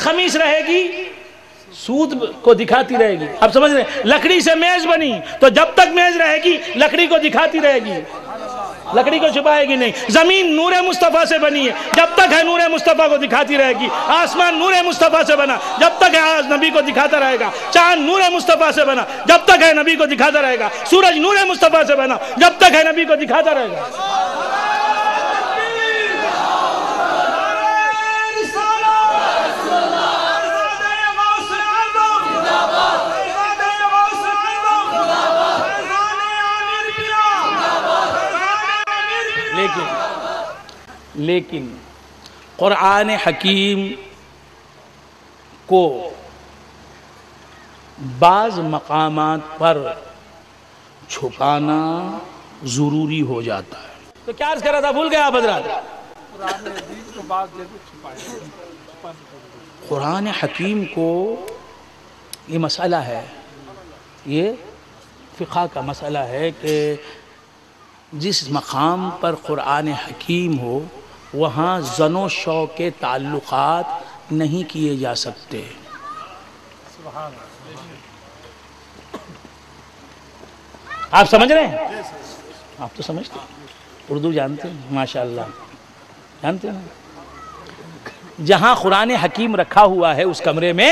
خمیس رہے گی سود کو دکھاتی رہے گی. اب سمجھ رہے ہیں؟ لکڑی سے میز بنی تو جب تک میز رہے گی لکڑی کو دکھاتی رہے گی, لکڑی کو چھپائے گی نہیں. زمین نور مصطفیٰ سے بنی ہے, جب تک ہے نور مصطفیٰ کو دکھاتی رہے گی. آسمان نور مصطفیٰ سے بنا, جب تک ہے آج نبی کو دکھاتا رہے گا. چاند نور مصطفیٰ سے بنا, جب تک ہے نبی کو دکھاتا رہے گا. سورج نور مصطفیٰ سے بنا, جب تک ہے نبی کو دکھاتا رہے گا. لیکن قرآن حکیم کو بعض مقامات پر چھپانا ضروری ہو جاتا ہے. تو کیا عرض کر رہا تھا, بھول گئے آپ حضرات؟ قرآن حکیم کو یہ مسئلہ ہے, یہ فقہ کا مسئلہ ہے کہ جس مقام پر قرآن حکیم ہو وہاں زن و شو کے تعلقات نہیں کیے جا سکتے. آپ سمجھ رہے ہیں؟ آپ تو سمجھتے ہیں, اردو جانتے ہیں ماشاءاللہ, جانتے ہیں. جہاں قرآن حکیم رکھا ہوا ہے اس کمرے میں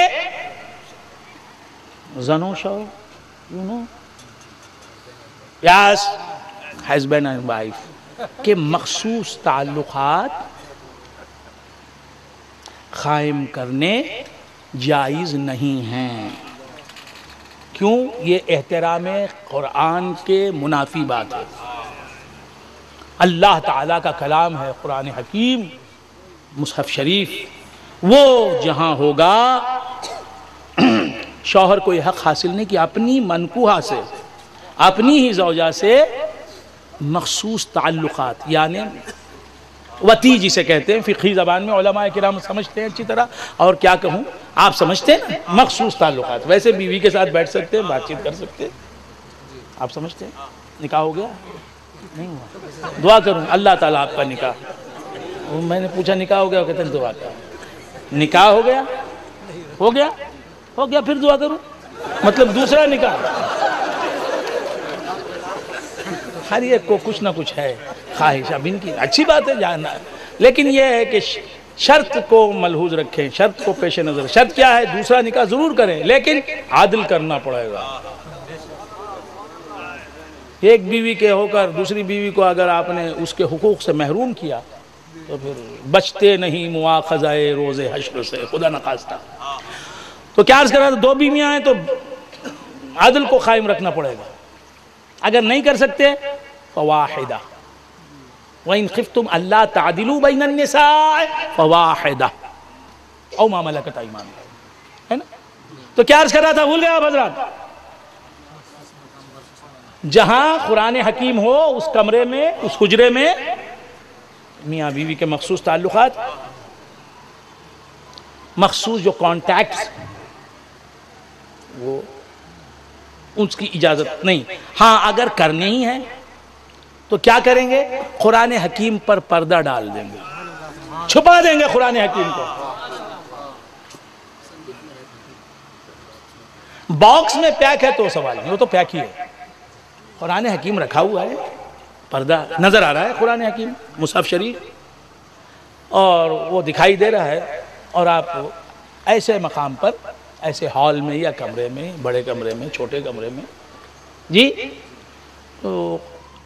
زن و شو, you know, yes, husband and wife کے مخصوص تعلقات قائم کرنے جائز نہیں ہیں. کیوں؟ یہ احترام قرآن کے منافی بات ہے. اللہ تعالیٰ کا کلام ہے قرآن حکیم, مصحف شریف. وہ جہاں ہوگا شوہر کو یہ حق حاصل نہیں کہ اپنی منکوحہ سے, اپنی ہی زوجہ سے مخصوص تعلقات, یعنی وتی جسے کہتے ہیں فقہی زبان میں, علماء کرام سمجھتے ہیں اچھی طرح, اور کیا کہوں آپ سمجھتے ہیں نا, مخصوص تعلقات. ویسے بیوی کے ساتھ بیٹھ سکتے ہیں, بات چیت کر سکتے ہیں, آپ سمجھتے ہیں. نکاح ہو گیا نہیں ہوا؟ دعا کروں اللہ تعالیٰ آپ کا نکاح, میں نے پوچھا نکاح ہو گیا, کہتے ہیں دعا کروں. نکاح ہو گیا, ہو گیا, ہو گیا, پھر دعا کروں, مطلب دوسرا نکاح. ہر ایک کو کچھ نہ کچھ ہے خواہش, اب ان کی اچھی بات ہے جاننا, لیکن یہ ہے کہ شرط کو ملحوظ رکھیں, شرط کو پیش نظر. شرط کیا ہے؟ دوسرا نکاح ضرور کریں لیکن عادل کرنا پڑے گا. ایک بیوی کے ہو کر دوسری بیوی کو اگر آپ نے اس کے حقوق سے محروم کیا تو پھر بچتے نہیں مواخذہ روز حشر سے, خدا نخواستہ. تو کیا عرض کر رہا تھا, دو بیویاں ہیں تو عادل کو قائم رکھنا پڑے گا. اگر نہیں کر سکتے فواحدہ, وَإِنْ خِفْتُمْ أَلَّا تَعْدِلُوا بَيْنَ النِّسَاءِ فَوَاحِدَةٌ أَوْ مَا مَلَكَتْ أَيْمَانُكُمْ, ہے نا. تو کیا عرض کر رہا تھا, بھول گیا آپ حضرات؟ جہاں قرآن حکیم ہو اس کمرے میں, اس حجرے میں میاں بیوی کے مخصوص تعلقات, مخصوص جو کانٹیکٹس, وہ اس کی اجازت نہیں. ہاں اگر کرنے ہی ہیں تو کیا کریں گے؟ قرآن حکیم پر پردہ ڈال دیں گے, چھپا دیں گے قرآن حکیم کو. باکس میں پیک ہے تو سوال نہیں, وہ تو پیک ہی ہے. قرآن حکیم رکھا ہوا ہے, پردہ نظر آ رہا ہے قرآن حکیم مصحف شریف, اور وہ دکھائی دے رہا ہے, اور آپ ایسے مقام پر, ایسے ہال میں یا کمرے میں, بڑے کمرے میں, چھوٹے کمرے میں, جی, تو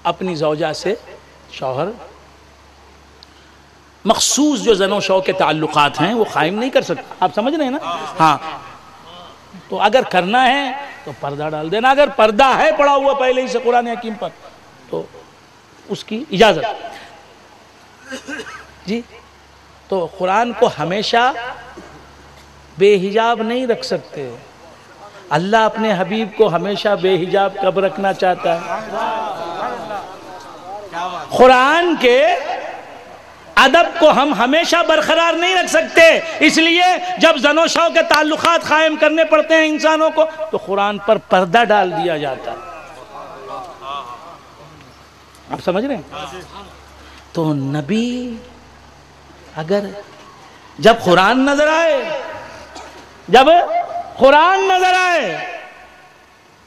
اپنی زوجہ سے شوہر مخصوص جو زن و شو کے تعلقات ہیں وہ قائم نہیں کر سکتا. آپ سمجھ رہے ہیں نا؟ ہاں, تو اگر کرنا ہے تو پردہ ڈال دینا. اگر پردہ ہے پڑا ہوا پہلے ہی سے قرآن حکیم پر تو اس کی اجازت. جی, تو قرآن کو ہمیشہ بے حجاب نہیں رکھ سکتے. اللہ اپنے حبیب کو ہمیشہ بے حجاب کب رکھنا چاہتا ہے؟ قرآن کے ادب کو ہم ہمیشہ برقرار نہیں رکھ سکتے, اس لیے جب زن و شو کے تعلقات قائم کرنے پڑتے ہیں انسانوں کو تو قرآن پر پردہ ڈال دیا جاتا ہے. آپ سمجھ رہے ہیں؟ تو نبی اگر جب قرآن نظر آئے جب قرآن نظر آئے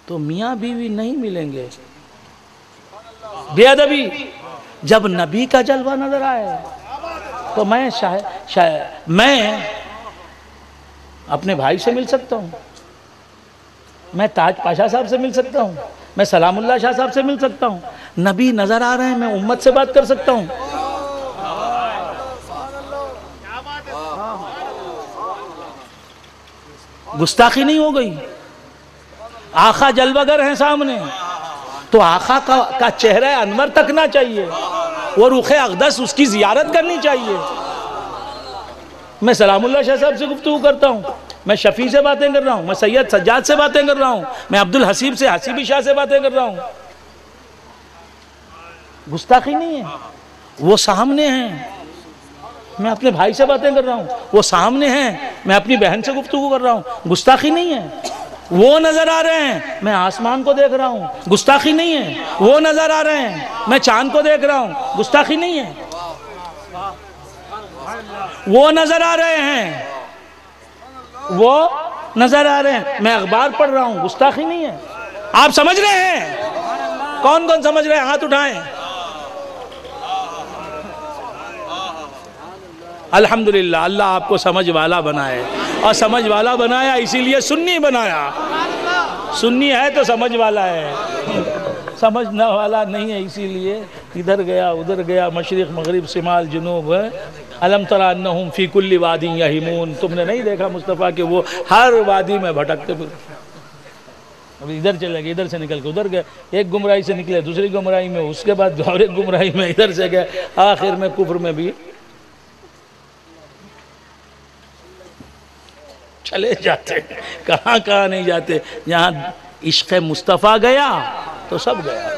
تو میاں بیوی نہیں ملیں گے. بے ادبی. جب نبی کا جلوہ نظر آئے تو میں اپنے بھائی سے مل سکتا ہوں, میں تاج پاشا صاحب سے مل سکتا ہوں, میں سلام اللہ شاہ صاحب سے مل سکتا ہوں. نبی نظر آ رہے ہیں, میں امت سے بات کر سکتا ہوں. گستاخی نہیں ہو گئی. آقا جلوگر ہیں سامنے تو آقا کا چہرہ انور تکنا چاہیے, وہ رخ اقدس اس کی زیارت کرنی چاہیے. میں سلام اللہ شاہ صاحب سے گفتگو کرتا ہوں, میں شفیع سے باتیں کر رہا ہوں, میں سید سجاد سے باتیں کر رہا ہوں, میں عبدالحسیب سے حسیبی شاہ سے باتیں کر رہا ہوں. گستاخی نہیں ہے. وہ سامنے ہیں, میں اپنے بھائی سے باتیں کر رہا ہوں, وہ سامنے ہیں, میں اپنی بہن سے گفتگو کر رہا ہوں. گستاخی نہیں ہے. وہ نظر آ رہے ہیں, میں آسمان کو دیکھ رہا ہوں. گستاخی نہیں ہے. وہ نظر آ رہے ہیں, میں چاند کو دیکھ رہا ہوں. گستاخی نہیں ہے. وہ نظر آ رہے ہیں, وہ نظر آ رہے ہیں, میں اخبار پڑھ رہا ہوں. گستاخی نہیں ہے. آپ سمجھ رہے ہیں؟ کون کون سمجھ رہے ہیں؟ ہاتھ اٹھائیں. الحمدللہ, اللہ آپ کو سمجھ والا بنائے, اور سمجھ والا بنایا اسی لیے سنی بنایا. سنی ہے تو سمجھ والا ہے, سمجھنے والا نہیں ہے اسی لیے ادھر گیا ادھر گیا, مشرق مغرب شمال جنوب. الم تر انہم فی کل وادی یہیمون. تم نے نہیں دیکھا مصطفیٰ کہ وہ ہر وادی میں بھٹکتے پھرتے. اب ادھر چلے گئے, ادھر سے نکل کے ادھر گئے, ایک گمراہی سے نکلے دوسری گمراہی میں, اس کے بعد اور ایک گمراہی میں ادھر سے گئے, آخر میں کفر میں بھی چلے جاتے. کہاں کہاں نہیں جاتے. جہاں عشق مصطفیٰ گیا تو سب گیا.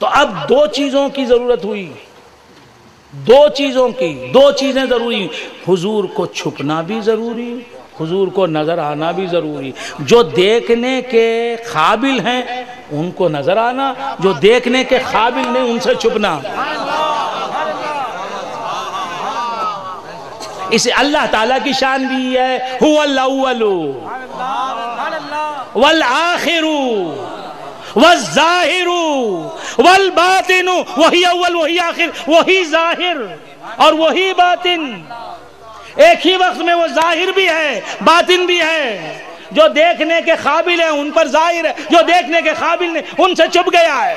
تو اب دو چیزوں کی ضرورت ہوئی, دو چیزیں ضروری. حضور کو چھپنا بھی ضروری, حضور کو نظر آنا بھی ضروری. جو دیکھنے کے قابل ہیں ان کو نظر آنا, جو دیکھنے کے قابل نہیں ان سے چھپنا. اسے اللہ تعالیٰ کی شان بھی ہے, هو الاول والآخر والظاہر والباطن. وہی اول وہی آخر وہی ظاہر اور وہی باطن. ایک ہی وقت میں وہ ظاہر بھی ہے باطن بھی ہے. جو دیکھنے کے قابل ہیں ان پر ظاہر ہے, جو دیکھنے کے قابل نہیں ان سے چھپ گیا ہے.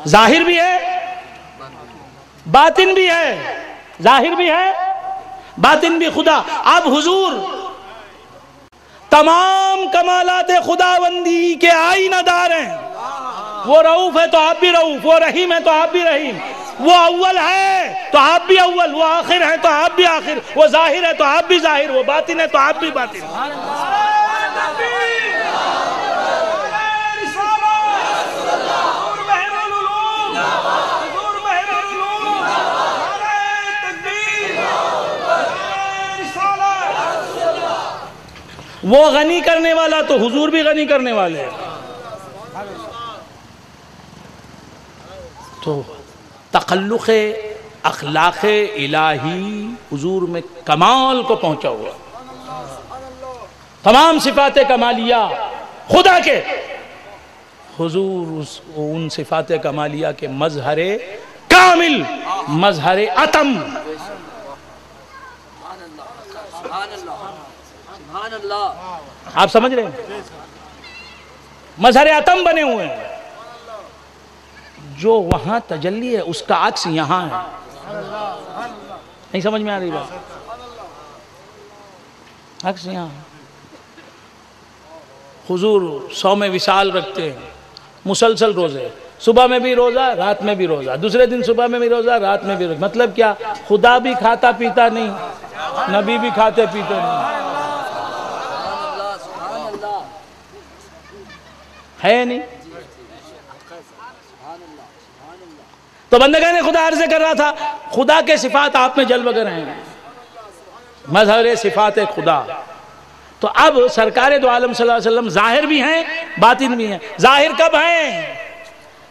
ظاہر بھی ہے باطن بھی ہے, ظاہر بھی ہے باطن بھی. خدا اب حضور تمام کمالات خداوندی کے آئینہ دار ہیں. وہ رؤوف ہے تو آپ بھی رؤوف, وہ رحیم ہے تو آپ بھی رحیم, وہ اول ہے تو آپ بھی اول, وہ آخر ہے تو آپ بھی آخر, وہ ظاہر ہے تو آپ بھی ظاہر, وہ باطن ہے تو آپ بھی باطن. وہ غنی کرنے والا تو حضور بھی غنی کرنے والے ہیں. تو تخلق اخلاق الہی حضور میں کمال کو پہنچا ہوا. تمام صفات کمالیہ خدا کے, حضور ان صفات کمالیہ کے مظہر کامل, مظہر اتم. آپ سمجھ رہے ہیں؟ مظہر اتم بنے ہوئے ہیں. جو وہاں تجلی ہے اس کا عکس یہاں ہے. نہیں سمجھ میں آ رہی بات؟ عکس یہاں. حضور 100 میں وصال رکھتے ہیں, مسلسل روزے, صبح میں بھی روزہ رات میں بھی روزہ, دوسرے دن صبح میں بھی روزہ رات میں بھی روزہ. مطلب کیا؟ خدا بھی کھاتا پیتا نہیں, نبی بھی کھاتے پیتے نہیں ہے نہیں. تو بندگان خدا عرض کر رہا تھا خدا کے صفات آپ میں جلوہ گر ہیں، مظہر صفات خدا. تو اب سرکار دو عالم صلی اللہ علیہ وسلم ظاہر بھی ہیں باطن بھی ہیں. ظاہر کب ہیں؟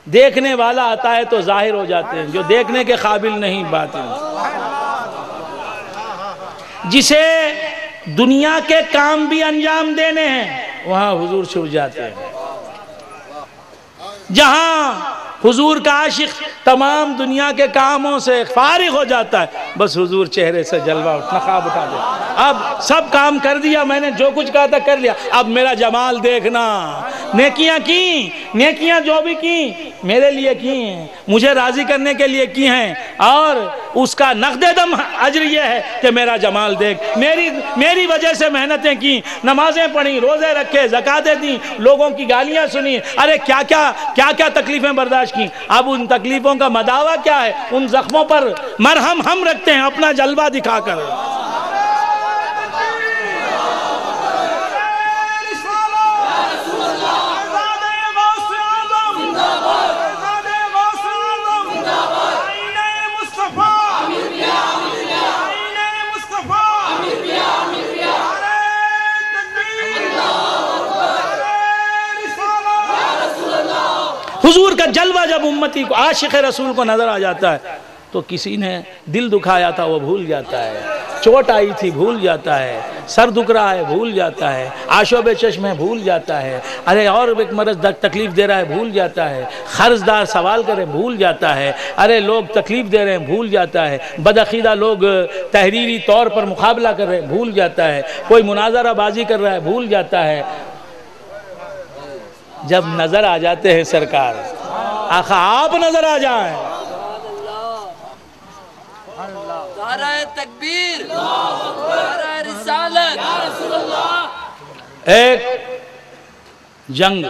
دیکھنے والا آتا ہے تو ظاہر ہو جاتے ہیں، جو دیکھنے کے قابل نہیں باطن. جسے دنیا کے کام بھی انجام دینے ہیں وہاں حضور چھپ جاتے ہیں. جہاں حضور کا عاشق تمام دنیا کے کاموں سے فارغ ہو جاتا ہے بس حضور چہرے سے جلوہ نقاب اٹھا دے. اب سب کام کر دیا میں نے، جو کچھ کہا تھا کر لیا، اب میرا جمال دیکھنا. نیکیاں کی، نیکیاں جو بھی کی میرے لیے کی ہیں، مجھے راضی کرنے کے لیے کی ہیں، اور اس کا نقد دم اجر یہ ہے کہ میرا جمال دیکھ. میری وجہ سے محنتیں کی، نمازیں پڑھی، روزے رکھے، زکاتیں دیں، لوگوں کی گالیاں سنی، ارے کیا کیا تکلیفیں برداشت کی. اب ان تکلیفوں کا مداوع کیا ہے؟ ان زخموں پر مرہم ہم رکھتے ہیں اپنا جلوہ دکھا کر. حضور کا جلوہ جب امتی کو، عاشق رسول کو نظر آ جاتا ہے تو کسی نے دل دکھایا تھا وہ بھول جاتا ہے، چوٹ آئی تھی بھول جاتا ہے، سر دکھ رہا ہے بھول جاتا ہے، آشوب چشم ہے بھول جاتا ہے، ارے اور ایک مرض تکلیف دے رہا ہے بھول جاتا ہے، قرض دار سوال کرے بھول جاتا ہے، ارے لوگ تکلیف دے رہے ہیں بھول جاتا ہے، بدعقیدہ لوگ تحریری طور پر مقابلہ کر رہے ہیں بھول جاتا ہے، کوئی مناظرہ بازی کر رہا ہے بھول جاتا ہے. جب نظر آ جاتے ہیں سرکار، آخا آپ نظر آ جائیں، نعرہ تکبیر، نعرہ رسالت. ایک جنگ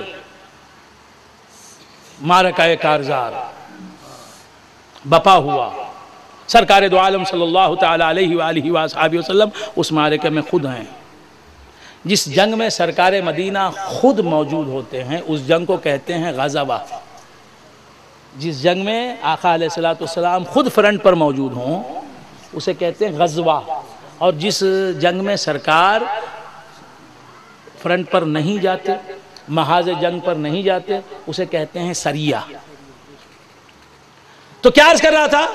معرکہ کارزار بپا ہوا. سرکار دو عالم صلی اللہ تعالی علیہ وآلہ وآلہ وسلم اس معرکے میں خود ہیں. جس جنگ میں سرکار مدینہ خود موجود ہوتے ہیں اس جنگ کو کہتے ہیں غزوہ. جس جنگ میں آقا علیہ السلام خود فرنٹ پر موجود ہوں اسے کہتے ہیں غزوہ. اور جس جنگ میں سرکار فرنٹ پر نہیں جاتے، محاذ جنگ پر نہیں جاتے، اسے کہتے ہیں سریہ. تو کیا عرض کر رہا تھا؟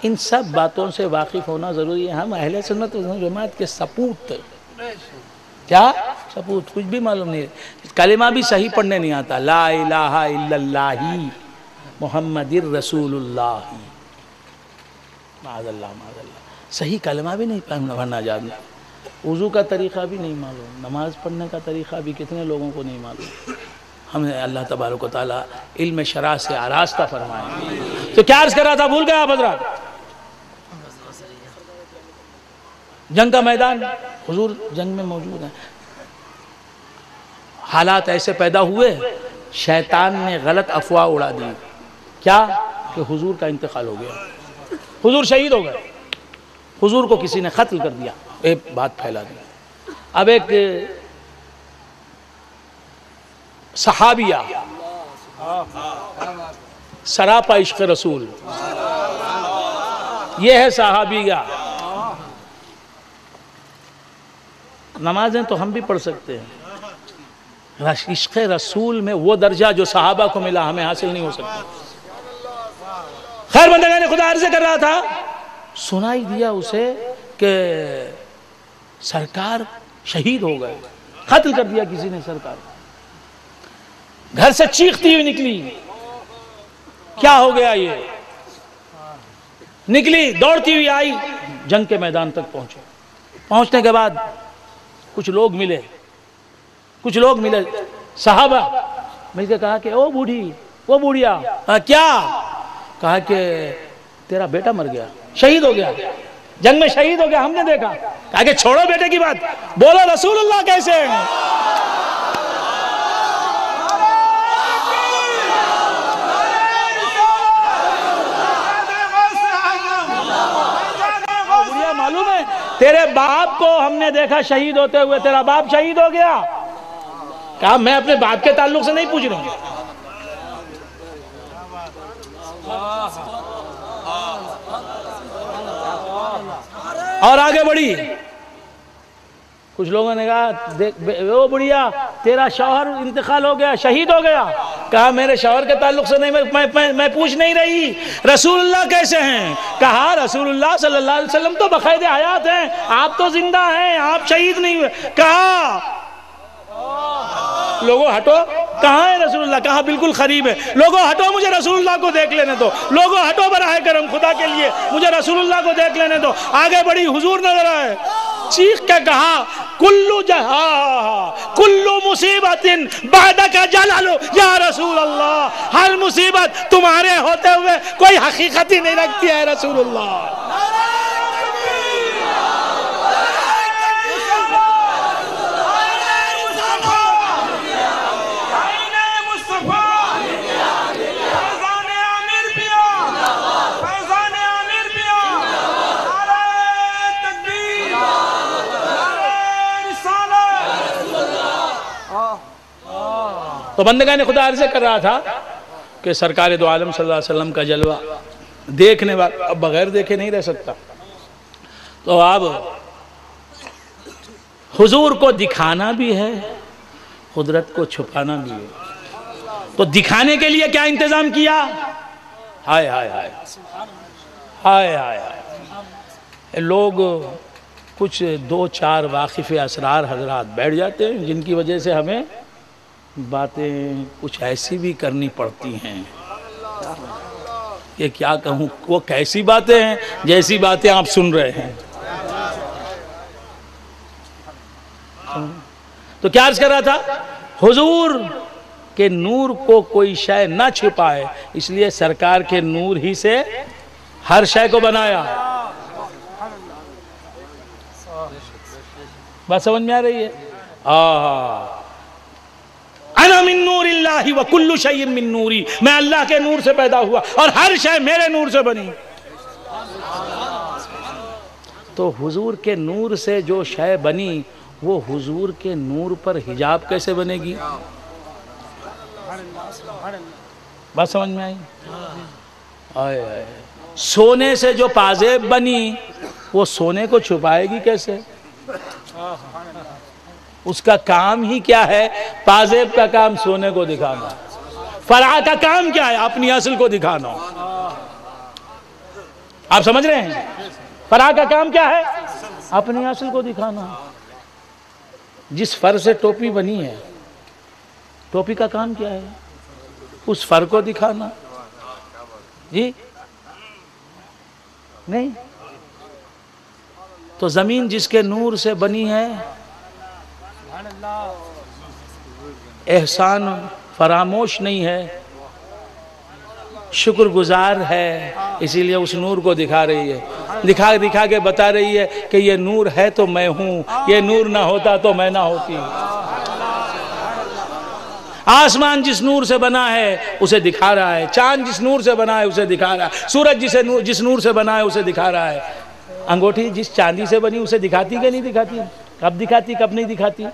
ان سب باتوں سے واقف ہونا ضروری ہے. ہم اہل سنت و جماعت کے سپوت، کیا سپوت، کچھ بھی معلوم نہیں، کلمہ بھی صحیح پڑھنے نہیں آتا. لا الہ الا اللہ محمد الرسول اللہ، معاذ اللہ معاذ اللہ. صحیح کلمہ بھی نہیں پڑھنا جانتا، وضو کا طریقہ بھی نہیں معلوم، نماز پڑھنے کا طریقہ بھی کتنے لوگوں کو نہیں معلوم. ہمیں اللہ تبارک و تعالی علم شرع سے آراستہ فرمائے. تو کیا عرض کر رہا تھا، بھول گیا آپ حضرات؟ جنگ کا میدان، حضور جنگ میں موجود ہیں. حالات ایسے پیدا ہوئے، شیطان نے غلط افواہ اڑا دی. کیا؟ کہ حضور کا انتقال ہو گیا، حضور شہید ہو گئے، حضور کو کسی نے قتل کر دیا. ایک بات پھیلا دی. اب ایک صحابیہ سراپا عشق رسول، یہ ہے صحابیہ. نمازیں تو ہم بھی پڑھ سکتے ہیں، عشق رسول میں وہ درجہ جو صحابہ کو ملا ہمیں حاصل نہیں ہو سکتا. خیر بندگان خدا عرض کر رہا تھا، سنائی دیا اسے کہ سرکار شہید ہو گئے، قتل کر دیا کسی نے سرکار. گھر سے چیختی ہوئی نکلی، کیا ہو گیا یہ؟ نکلی دوڑتی ہوئی آئی، جنگ کے میدان تک پہنچے. پہنچنے کے بعد کچھ لوگ ملے صحابہ مل کے کہا کہ او بوڑھی، او بوڑھیا، کیا؟ کہا کہ تیرا بیٹا مر گیا، شہید ہو گیا، جنگ میں شہید ہو گیا، ہم نے دیکھا. کہا کہ چھوڑو بیٹے کی بات، بولو رسول اللہ کیسے ہیں. معلوم ہے تیرے باپ کو ہم نے دیکھا شہید ہوتے ہوئے، تیرا باپ شہید ہو گیا؟ کہا میں اپنے باپ کے تعلق سے نہیں پوچھ رہا ہوں. اور آگے بڑھی. کچھ لوگوں نے کہا وہ بڑھیا تیرا شوہر انتقال ہو گیا، شہید ہو گیا. کہا میرے شوہر کے تعلق سے نہیں، میں پوچھ نہیں رہی. رسول اللہ کیسے ہیں؟ کہا رسول اللہ صلی اللہ علیہ وسلم تو بقید حیات ہیں، آپ تو زندہ ہیں، آپ شہید نہیں ہوئے. کہا لوگوں ہٹو، کہاں ہے رسول اللہ؟ کہا بالکل قریب ہے. لوگوں ہٹو، مجھے رسول اللہ کو دیکھ لینے دو. لوگوں ہٹو براہ کرم خدا کے لیے، مجھے رسول اللہ کو دیکھ لینے دو. آگے بڑی، حضور نظر آئے، چیخ کے کہا کلو مصیبت بعدک جلل یا رسول اللہ، ہر مصیبت تمہارے ہوتے ہوئے کوئی حقیقت ہی نہیں رکھتی ہے رسول اللہ. تو بندگان خدا عرض کر رہا تھا کہ سرکار دو عالم صلی اللہ علیہ وسلم کا جلوہ دیکھنے والا بغیر دیکھے نہیں رہ سکتا. تو اب حضور کو دکھانا بھی ہے، قدرت کو چھپانا بھی ہے. تو دکھانے کے لیے کیا انتظام کیا؟ ہائے ہائے ہائے ہائے ہائے ہائے. لوگ کچھ 2-4 واقف اسرار حضرات بیٹھ جاتے ہیں جن کی وجہ سے ہمیں باتیں کچھ ایسی بھی کرنی پڑتی ہیں کہ کیا کہوں. وہ کیسی باتیں ہیں؟ جیسی باتیں آپ سن رہے ہیں. تو کیا عرض کر رہا تھا؟ حضور کے نور کو کوئی شے نہ چھپائے، اس لیے سرکار کے نور ہی سے ہر شے کو بنایا. بات سمجھ میں آ رہی ہے؟ انا من نور اللہ وکل شیء من نوری، میں اللہ کے نور سے پیدا ہوا اور ہر شے میرے نور سے بنی. تو حضور کے نور سے جو شے بنی وہ حضور کے نور پر حجاب کیسے بنے گی؟ بات سمجھ میں آئی؟ آئے آئے. سونے سے جو پازیب بنی وہ سونے کو چھپائے گی کیسے؟ اس کا کام ہی کیا ہے؟ پازیب کا کام سونے کو دکھانا. فرع کا کام کیا ہے؟ اپنی اصل کو دکھانا. آپ سمجھ رہے ہیں؟ فرع کا کام کیا ہے؟ اپنی اصل کو دکھانا. جس فر سے ٹوپی بنی ہے، ٹوپی کا کام کیا ہے؟ اس فر کو دکھانا. جی نہیں. تو زمین جس کے نور سے بنی ہے، احسان فراموش نہیں ہے، شکر گزار ہے، اسی لیے اس نور کو دکھا رہی ہے. دکھا کے بتا رہی ہے کہ یہ نور ہے تو میں ہوں، یہ نور نہ ہوتا تو میں نہ ہوتی. آسمان جس نور سے بنا ہے اسے دکھا رہا ہے، چاند جس نور سے بنا ہے اسے دکھا رہا ہے، سورج جس نور سے بنا ہے اسے دکھا رہا ہے. انگوٹھی جس چاندی سے بنی اسے دکھاتی کہ نہیں دکھاتی؟ کب دکھاتی کب نہیں دکھاتی؟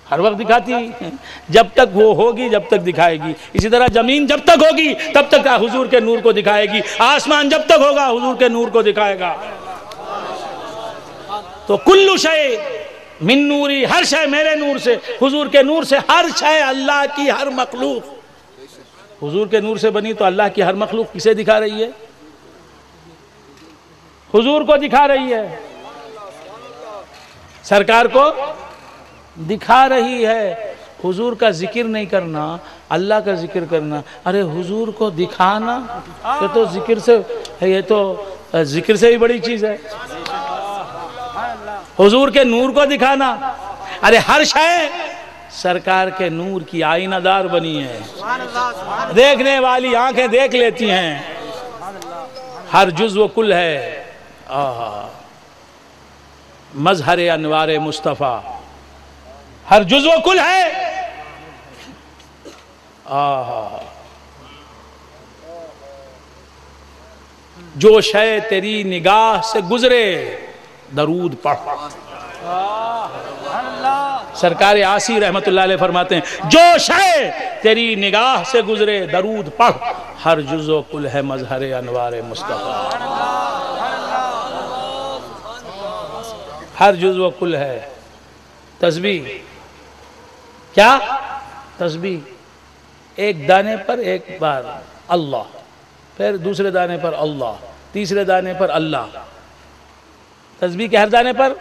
ہر وقت دکھاتی. جب تک وہ ہوگی جب تک دکھائے گی. اسی طرح زمین جب تک ہوگی تب تک حضور کے نور کو دکھائے گی. آسمان جب تک ہوگا حضور کے نور کو دکھائے گا. تو کل شے من نوری، ہر شے میرے نور سے، حضور کے نور سے ہر شے، اللہ کی ہر مخلوق حضور کے نور سے بنی. تو اللہ کی ہر مخلوق کسے دکھا رہی ہے؟ حضور کو دکھا رہی ہے، سرکار کو دکھا رہی ہے. حضور کا ذکر نہیں کرنا، اللہ کا ذکر کرنا. ارے حضور کو دکھانا، یہ تو ذکر سے بھی بڑی چیز ہے. حضور کے نور کو دکھانا، ارے ہر شے سرکار کے نور کی آئینہ دار بنی ہے، دیکھنے والی آنکھیں دیکھ لیتی ہیں. ہر جزو کل ہے مظہر انوار مصطفیٰ، ہر جزو کل ہے. جو شے تیری نگاہ سے گزرے درود پڑھ۔ سرکار عاصی رحمت اللہ علیہ فرماتے ہیں جو شے تیری نگاہ سے گزرے درود پڑھ، ہر جز و کل ہے مظہر انوار مصطفیٰ۔ ہر جز و کل ہے۔ تسبیح کیا؟ تسبیح ایک دانے پر ایک بار اللہ، پھر دوسرے دانے پر اللہ، تیسرے دانے پر اللہ۔ تسبیح کے ہر دانے پر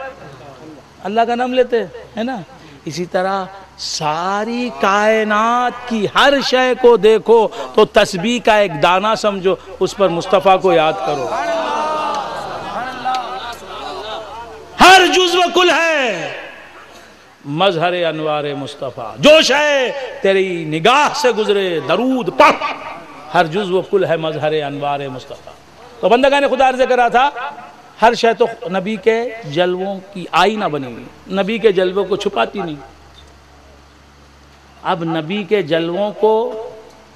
اللہ کا نام لیتے ہیں نا۔ اسی طرح ساری کائنات کی ہر شے کو دیکھو تو تسبیح کا ایک دانہ سمجھو، اس پر مصطفیٰ کو یاد کرو۔ ہر جزو کل ہے مظہر انوار مصطفیٰ، جو شے تیری نگاہ سے گزرے درود پڑھ، ہر جزو کل ہے مظہر انوار مصطفیٰ۔ تو بندگان خدا عرض کرا تھا ہر شے تو نبی کے جلووں کی آئینہ بنی ہوئی، نبی کے جلووں کو چھپاتی نہیں۔ اب نبی کے جلووں کو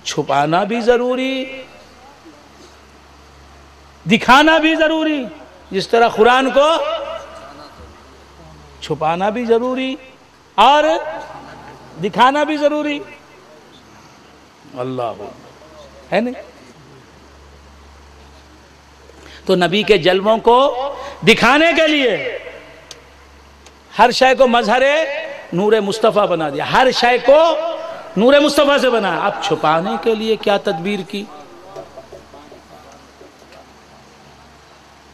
چھپانا بھی ضروری، دکھانا بھی ضروری، جس طرح قرآن کو چھپانا بھی ضروری اور دکھانا بھی ضروری۔ اللہ ہے نہیں؟ تو نبی کے جلووں کو دکھانے کے لیے ہر شے کو مظہر نور مصطفیٰ بنا دیا، ہر شے کو نور مصطفیٰ سے بنا۔ اب چھپانے کے لیے کیا تدبیر کی؟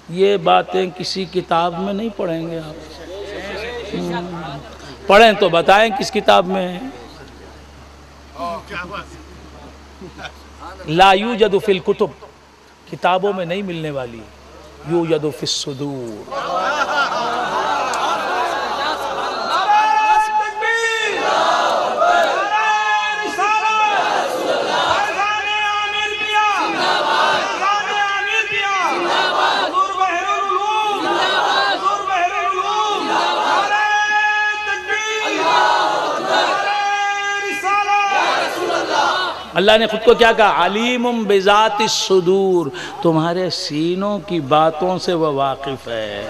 یہ باتیں کسی کتاب میں نہیں پڑھیں گے آپ، پڑھیں تو بتائیں کس کتاب میں ہے۔ لا یوجد فی الکتب، کتابوں میں نہیں ملنے والی، یوجد فی الصدور۔ اللہ نے خود کو کیا کہا؟ علیم بذات الصدور، تمہارے سینوں کی باتوں سے وہ واقف ہے،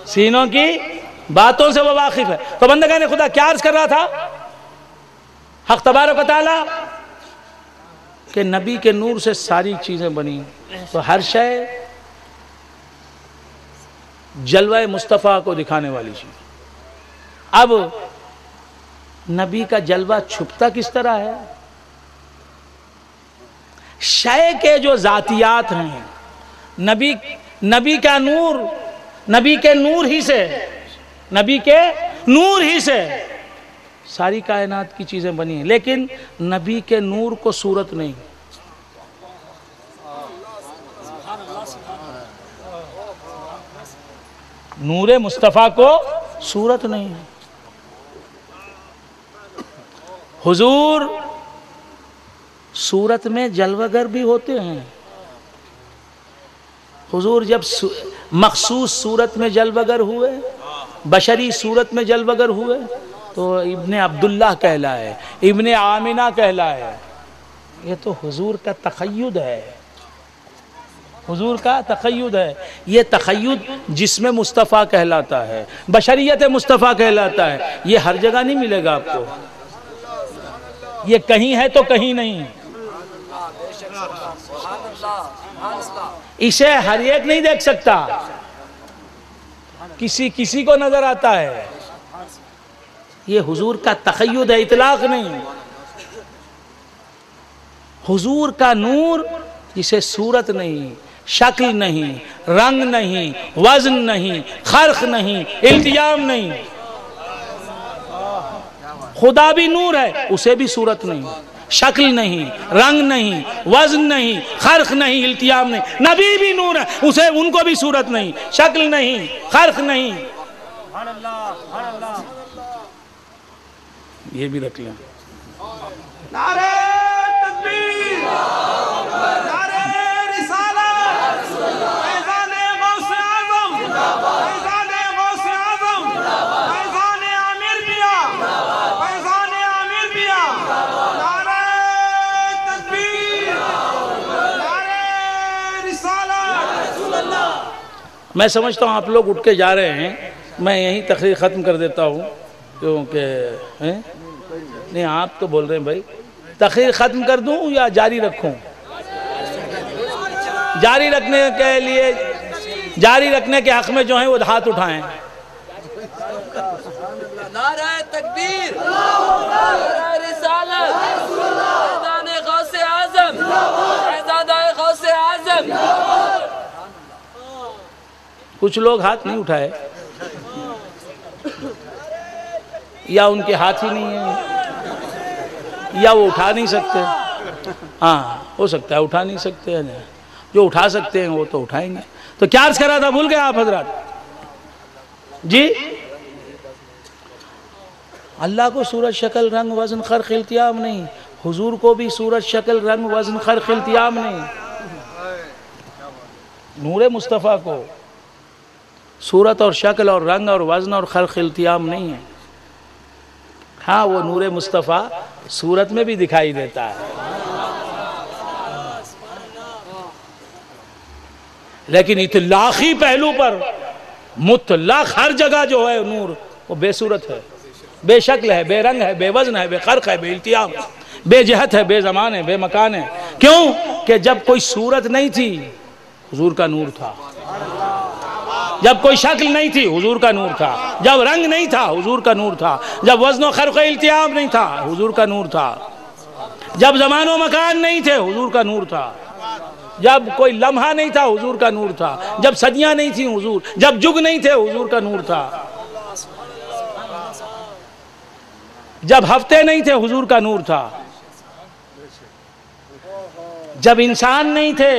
سینوں کی باتوں سے وہ واقف ہے۔ تو بندگان خدا کیا عرض کر رہا تھا حق تبارک و تعالی کہ نبی کے نور سے ساری چیزیں بنی، تو ہر شے جلوہ مصطفیٰ کو دکھانے والی چیز۔ اب نبی کا جلوہ چھپتا کس طرح ہے؟ شے کے جو ذاتیات ہیں، نبی کا نور، نبی کے نور ہی سے، نبی کے نور ہی سے ساری کائنات کی چیزیں بنی ہیں، لیکن نبی کے نور کو صورت نہیں۔ نور مصطفیٰ کو صورت نہیں۔ حضور صورت میں جلوگر بھی ہوتے ہیں۔ حضور جب مخصوص صورت میں جلوگر ہوئے، بشری صورت میں جلوگر ہوئے، تو ابن عبداللہ کہلائے، ابن آمنہ کہلائے۔ یہ تو حضور کا تقید ہے، حضور کا تقید ہے۔ یہ تقید جسم مصطفیٰ کہلاتا ہے، بشریت مصطفیٰ کہلاتا ہے۔ یہ ہر جگہ نہیں ملے گا آپ کو، یہ کہیں ہے تو کہیں نہیں۔ اسے ہر ایک نہیں دیکھ سکتا، کسی کو نظر آتا ہے۔ یہ حضور کا تقید ہے، اطلاق نہیں۔ حضور کا نور جسے صورت نہیں، شکل نہیں، رنگ نہیں، وزن نہیں، خرق نہیں، التیام نہیں۔ خدا بھی نور ہے، اسے بھی صورت نہیں، شکل نہیں، رنگ نہیں، وزن نہیں، خرق نہیں، التیام نہیں۔ نبی بھی نور ہے، اسے ان کو بھی صورت نہیں، شکل نہیں، خرق نہیں۔ یہ بھی رکھ لیں۔ نعرہ تکبیر، نعرہ رسالت، فیضان غوث اعظم، فیضان غوث اعظم، فیضان عامر بیا، فیضان عامر بیا۔ نعرہ تکبیر، نعرہ رسالت۔ میں سمجھتا ہوں آپ لوگ اٹھ کے جا رہے ہیں، میں یہیں تقریر ختم کر دیتا ہوں، کیونکہ نہیں آپ تو بول رہے ہیں بھائی تقریر ختم کر دوں یا جاری رکھوں؟ جاری رکھنے کے لیے، جاری رکھنے کے حق میں جو ہیں وہ ہاتھ اٹھائیں۔ نعرہ تکبیر، نعرہ رسالت، فیضان غوث اعظم، شہزادہ غوث اعظم۔ کچھ لوگ ہاتھ نہیں اٹھائے، یا ان کے ہاتھ ہی نہیں ہیں، یا وہ اٹھا نہیں سکتے۔ ہاں ہو سکتا ہے اٹھا نہیں سکتے ہیں، جو اٹھا سکتے ہیں وہ تو اٹھائیں گے۔ تو کیا عرض کرا تھا، بھول گئے آپ حضرات؟ جی اللہ کو صورت شکل رنگ وزن خرق التیام نہیں، حضور کو بھی صورت شکل رنگ وزن خرق التیام نہیں۔ نور مصطفیٰ کو صورت اور شکل اور رنگ اور وزن اور خرق التیام نہیں ہے۔ ہاں وہ نور مصطفیٰ صورت میں بھی دکھائی دیتا ہے، لیکن اطلاقی پہلو پر مطلق ہر جگہ جو ہے نور وہ بے صورت ہے، بے شکل ہے، بے رنگ ہے، بے وزن ہے، بے خرق ہے، بے التیام ہے، بے جہت ہے، بے زمان ہے، بے مکان ہے۔ کیوں کہ جب کوئی صورت نہیں تھی حضور کا نور تھا، جب کوئی شکل نہیں تھی حضور کا نور تھا، جب رنگ نہیں تھا حضور کا نور تھا، جب وزن و خرق التیام نہیں تھا حضور کا نور تھا، جب زمان و مکان نہیں تھے حضور کا نور تھا، جب کوئی لمحہ نہیں تھا حضور کا نور تھا، جب صدیاں نہیں تھیں حضور، جب جگ نہیں تھے حضور کا نور تھا، جب ہفتے نہیں تھے حضور کا نور تھا، جب انسان نہیں تھے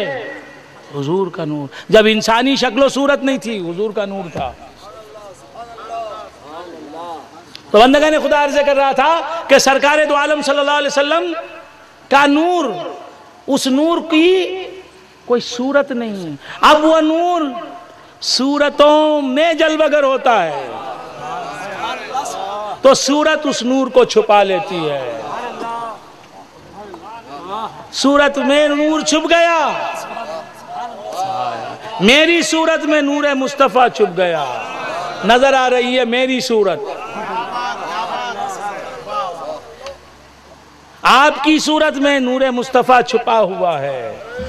حضور کا نور، جب انسانی شکل و صورت نہیں تھی حضور کا نور تھا۔ تو بندگان خدا عرض کر رہا تھا کہ سرکار دو عالم صلی اللہ علیہ وسلم کا نور، اس نور کی کوئی صورت نہیں، اب وہ نور صورتوں میں جلوہ گر ہوتا ہے تو صورت اس نور کو چھپا لیتی ہے۔ صورت میں نور چھپ گیا، میری صورت میں نور مصطفیٰ چھپ گیا، نظر آ رہی ہے میری صورت، آپ کی صورت میں نور مصطفیٰ چھپا ہوا ہے۔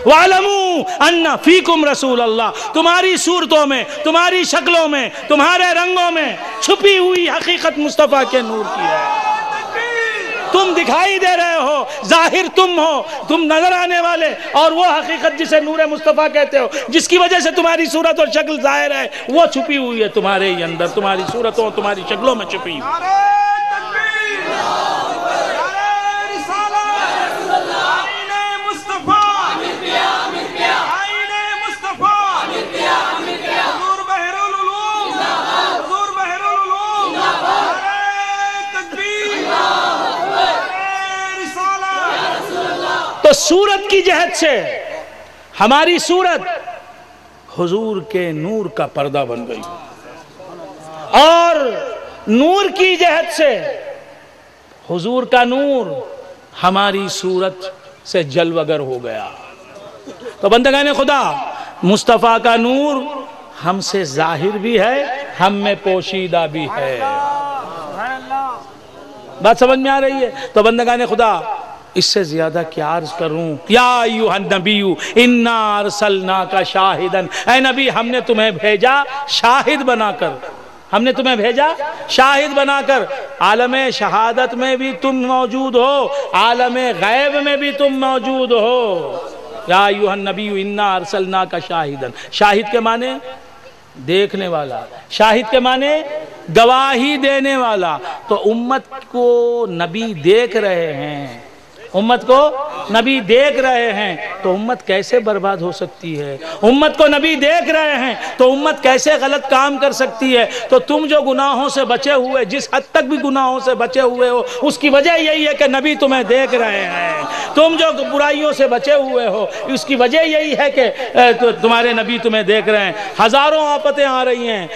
وَعَلَمُوا أَنَّ فِيكُمْ رَسُولَ اللَّهِ، تمہاری صورتوں میں، تمہاری شکلوں میں، تمہارے رنگوں میں چھپی ہوئی حقیقت مصطفیٰ کے نور کی ہے۔ تم دکھائی دے رہے ہو، ظاہر تم ہو، تم نظر آنے والے، اور وہ حقیقت جسے نور مصطفیٰ کہتے ہو، جس کی وجہ سے تمہاری صورت اور شکل ظاہر ہے، وہ چھپی ہوئی ہے تمہارے ہی اندر، تمہاری صورتوں تمہاری شکلوں میں چھپی ہوئی۔ تو صورت کی جہت سے ہماری صورت حضور کے نور کا پردہ بن گئی، اور نور کی جہت سے حضور کا نور ہماری صورت سے جلوہ گر ہو گیا۔ تو بندگان خدا، مصطفیٰ کا نور ہم سے ظاہر بھی ہے، ہم میں پوشیدہ بھی ہے۔ بات سمجھ میں آ رہی ہے؟ تو بندگان خدا، اس سے زیادہ کیا عرض کروں؟ یا ایوہ النبی انا ارسلناک شاہدن، اے نبی ہم نے تمہیں بھیجا شاہد بنا کر، ہم نے تمہیں بھیجا شاہد بنا کر۔ عالم شہادت میں بھی تم موجود ہو، عالم غیب میں بھی تم موجود ہو۔ یا ایوہ النبی انا ارسلناک شاہدن، شاہد کے معنی دیکھنے والا، شاہد کے معنی گواہی دینے والا۔ تو امت کو نبی دیکھ رہے ہیں، امت کو نبی دیکھ رہے ہیں تو امت کیسے برباد ہو سکتی ہے؟ امت کو نبی دیکھ رہے ہیں تو امت کیسے غلط کام کر سکتی ہے؟ تو تم جو گناہوں سے بچے ہوئے، جس حد تک بھی گناہوں سے بچے ہوئے ہو، اس کی وجہ یہی ہے کہ نبی تمہیں دیکھ رہے ہیں۔ تم جو برائیوں سے بچے ہوئے ہو، اس کی وجہ یہی ہے کہ تمہارے نبی تمہیں دیکھ رہے ہیں۔ ہزاروں آفتیں آ رہی ہیں،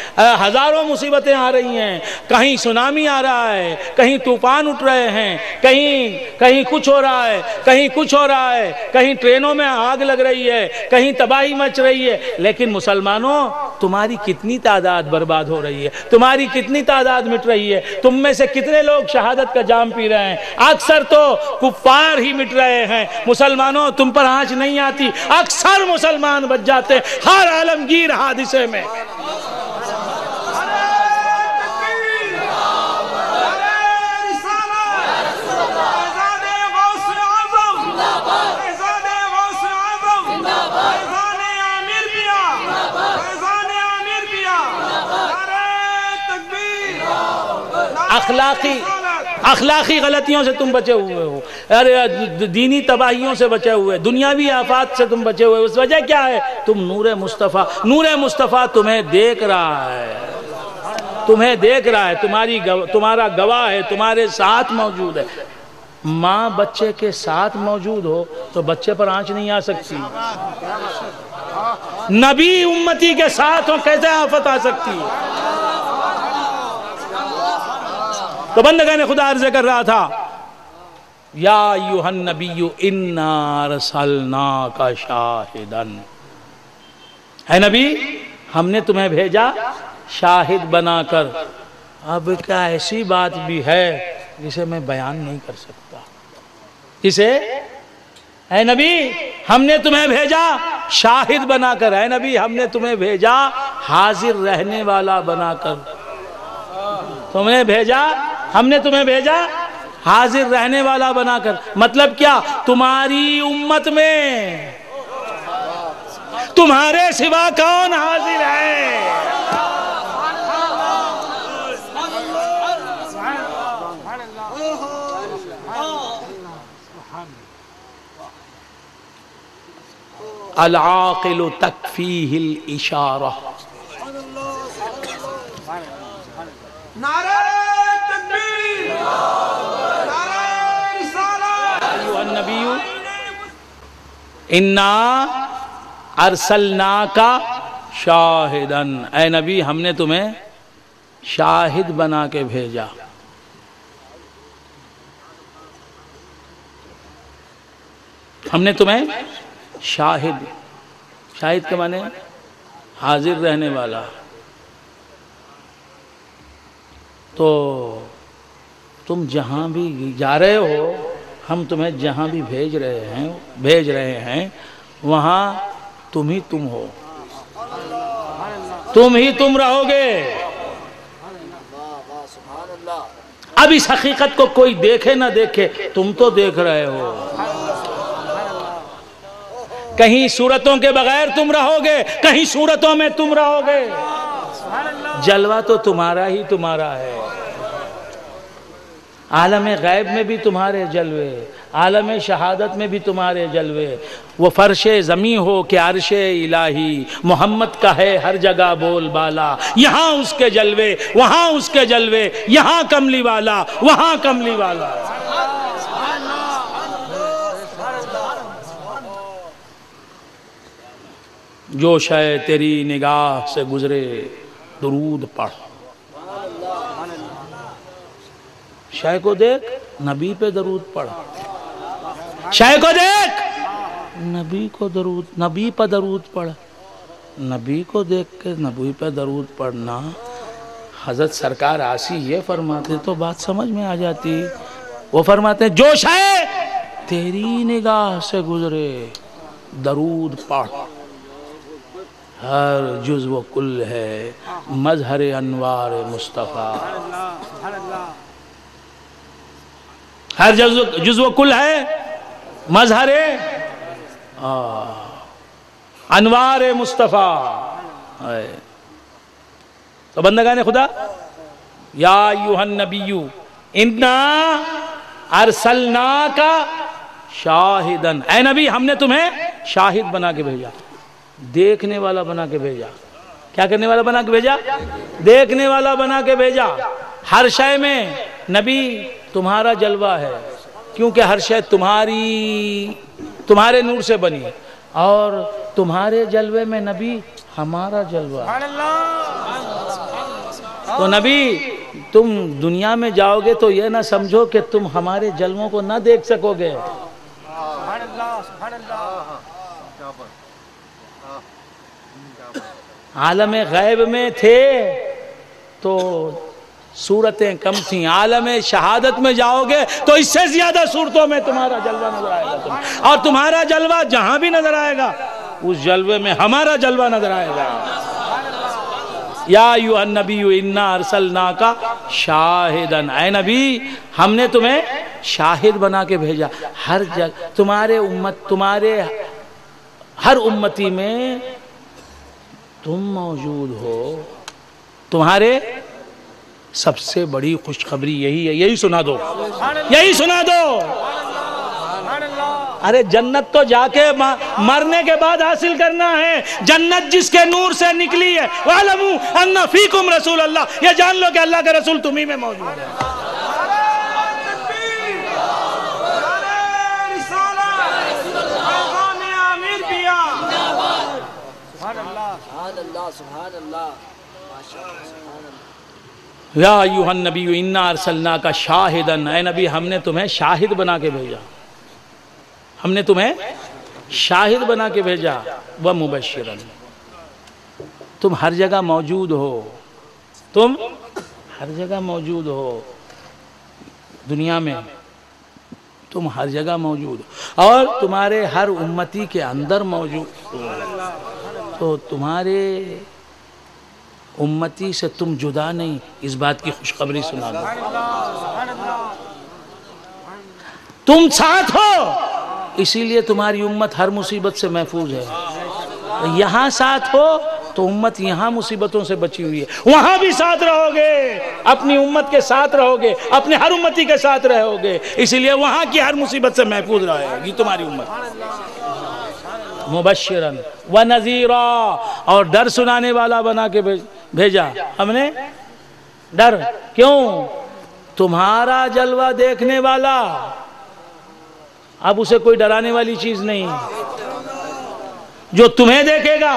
ہزاروں مصیبتیں آ رہی ہیں، کہیں سونامی آ رہا ہے، کہیں طوفان اٹھ رہے ہیں، کہیں کچھ ہو رہا ہے، کہیں کچھ ہو رہا ہے، کہیں ٹرینوں دیشوں میں آگ لگ رہی ہے، کہیں تباہی مچ رہی ہے، لیکن مسلمانوں تمہاری کتنی تعداد برباد ہو رہی ہے، تمہاری کتنی تعداد مٹ رہی ہے، تم میں سے کتنے لوگ شہادت کا جام پی رہے ہیں؟ اکثر تو کفار ہی مٹ رہے ہیں، مسلمانوں تم پر آنچ نہیں آتی، اکثر مسلمان بچ جاتے ہر عالمگیر حادثے میں۔ اخلاقی غلطیوں سے تم بچے ہوئے ہو، ارے دینی تباہیوں سے بچے ہوئے، دنیاوی آفات سے تم بچے ہوئے، اس وجہ کیا ہے؟ تم نور مصطفیٰ تمہیں دیکھ رہا ہے، تمہیں دیکھ رہا ہے، تمہارا گواہ ہے، تمہارے ساتھ موجود ہے۔ ماں بچے کے ساتھ موجود ہو تو بچے پر آنچ نہیں آ سکتی، نبی امتی کے ساتھ ہو کیسے آفت آ سکتی ہے؟ تو بندگان خدا عرض کر رہا تھا، یا ایھا النبی انا ارسلناک شاہدا، اے نبی ہم نے تمہیں بھیجا شاہد بنا کر۔ اب کیا ایسی بات بھی ہے جسے میں بیان نہیں کر سکتا؟ اسے اے نبی ہم نے تمہیں بھیجا شاہد بنا کر، اے نبی ہم نے تمہیں بھیجا حاضر رہنے والا بنا کر، ہم نے تمہیں بھیجا حاضر رہنے والا بنا کر۔ مطلب کیا؟ تمہاری امت میں تمہارے سوا کون حاضر ہے؟ العاقل تکفیہ الاشارہ۔ نعرہ تکبیر، نعرہ رسالت، ایھا النبی انا ارسلناک شاہدا، اے نبی ہم نے تمہیں شاہد بنا کے بھیجا۔ ہم نے تمہیں شاہد کے معنی حاضر رہنے والا۔ تو تم جہاں بھی جا رہے ہو، ہم تمہیں جہاں بھی بھیج رہے ہیں وہاں تم ہی تم ہو، تم ہی تم رہو گے۔ اب اس حقیقت کو کوئی دیکھے نہ دیکھے، تم تو دیکھ رہے ہو۔ کہیں صورتوں کے بغیر تم رہو گے، کہیں صورتوں میں تم رہو گے، جلوہ تو تمہارا ہی تمہارا ہے۔ عالم غیب میں بھی تمہارے جلوے، عالم شہادت میں بھی تمہارے جلوے، وہ فرش زمین ہو کہ عرش الہی، محمد کا ہے ہر جگہ بول بالا، یہاں اس کے جلوے وہاں اس کے جلوے، یہاں کملی والا وہاں کملی والا۔ جو شے تیری نگاہ سے گزرے درود پڑھ، شے کو دیکھ نبی پہ درود پڑھ، شے کو دیکھ نبی پہ درود پڑھ، نبی کو دیکھ کے نبی پہ درود پڑھنا۔ حضرت سرکار آسی یہ فرماتے تو بات سمجھ میں آ جاتی، وہ فرماتے ہیں جو شے تیری نگاہ سے گزرے درود پڑھ، ہر جز و کل ہے مظہر انوار مصطفیٰ، ہر جز و کل ہے مظہر انوار مصطفیٰ۔ تو بندگان خدا، یا ایھا النبی انا ارسلناک شاہدا، اے نبی ہم نے تمہیں شاہد بنا کے بھیجا، دیکھنے والا بنا کے بھیجا۔ کیا کرنے والا بنا کے بھیجا؟ دیکھنے والا بنا کے بھیجا۔ ہر شے میں نبی تمہارا جلوہ ہے، کیونکہ ہر شے تمہارے نور سے بنی، اور تمہارے جلوے میں نبی ہمارا جلوہ۔ تو نبی تم دنیا میں جاؤ گے تو یہ نہ سمجھو کہ تم ہمارے جلووں کو نہ دیکھ سکو گے، عالم غیب میں تھے تو صورتیں کم تھیں، عالم شہادت میں جاؤ گے تو اس سے زیادہ صورتوں میں تمہارا جلوہ نظر آئے گا تمہیں، اور تمہارا جلوہ جہاں بھی نظر آئے گا اس جلوے میں ہمارا جلوہ نظر آئے گا۔ یا ایھا النبی انا ارسلناک شاہدا، اے نبی ہم نے تمہیں شاہد بنا کے بھیجا، ہر جگہ تمہارے ہر امتی میں تم موجود ہو۔ تمہارے سب سے بڑی خوشخبری یہی ہے، یہی سنا دو، یہی سنا دو۔ ارے جنت تو جا کے مرنے کے بعد حاصل کرنا ہے، جنت جس کے نور سے نکلی ہے۔ وَاعْلَمُوا أَنَّ فِيكُمْ رَسُولَ اللَّهِ، یہ جان لو کہ اللہ کا رسول تمہیں میں موجود ہے۔ یا ایھا النبی انا ارسلناک شاہدا، اے نبی ہم نے تمہیں شاہد بنا کے بھیجا، ہم نے تمہیں شاہد بنا کے بھیجا، ومبشرا، تم ہر جگہ موجود ہو، تم ہر جگہ موجود ہو، دنیا میں تم ہر جگہ موجود ہو، اور تمہارے ہر امتی کے اندر موجود ہو، تو تمہارے امتی سے تم جدا نہیں، اس بات کی خوشخبری سنا دو۔ تم ساتھ ہو، اسی لیے تمہاری امت ہر مصیبت سے محفوظ ہے۔ یہاں ساتھ ہو تو امت یہاں مصیبتوں سے بچی ہوئی ہے، وہاں بھی ساتھ رہو گے، اپنی امت کے ساتھ رہو گے، اپنے ہر امتی کے ساتھ رہو گے، اسی لیے وہاں کی ہر مصیبت سے محفوظ رہے گی تمہاری امت۔ مبشرا ونذیرا، اور ڈر سنانے والا بنا کے بھیجا ہم نے۔ ڈر کیوں؟ تمہارا جلوہ دیکھنے والا اب اسے کوئی ڈرانے والی چیز نہیں، جو تمہیں دیکھے گا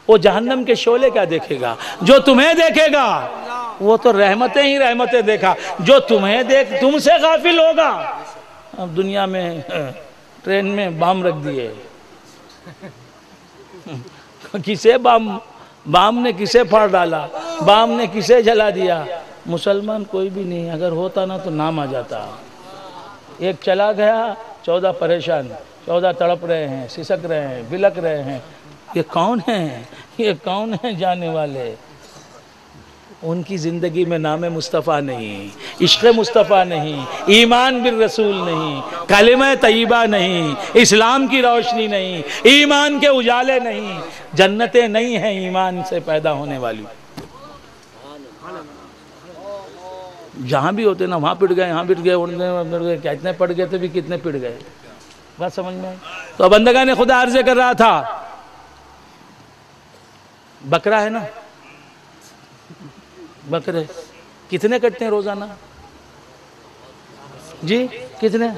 وہ جہنم کے شعلے کیا دیکھے گا، جو تمہیں دیکھے گا وہ تو رحمتیں ہی رحمتیں دیکھا، جو تم سے غافل ہوگا۔ اب دنیا میں ٹرین میں بام رکھ دیے، کسے بام نے کسے پھاڑ ڈالا، بام نے کسے جلا دیا؟ مسلمان کوئی بھی نہیں، اگر ہوتا نا تو نام آ جاتا۔ ایک چلا گیا، 14 پریشان، 14 تڑپ رہے ہیں، سسک رہے ہیں، بلک رہے ہیں، یہ کون ہیں؟ یہ کون ہیں جانے والے؟ ان کی زندگی میں نام مصطفیٰ نہیں، عشق مصطفیٰ نہیں، ایمان بالرسول نہیں، کلمہ طیبہ نہیں، اسلام کی روشنی نہیں، ایمان کے اجالے نہیں، جنتیں نہیں ہیں ایمان سے پیدا ہونے والی۔ جہاں بھی ہوتے نا وہاں پٹ گئے، یہاں پٹ گئے، کتنے پڑ گئے تھے بھی کتنے پٹ گئے، بات سمجھ میں آئی؟ تو بندگان خدا عرض کر رہا تھا، بکرا ہے نا، بکرے کتنے کٹتے ہیں روزانہ؟ جی کتنے؟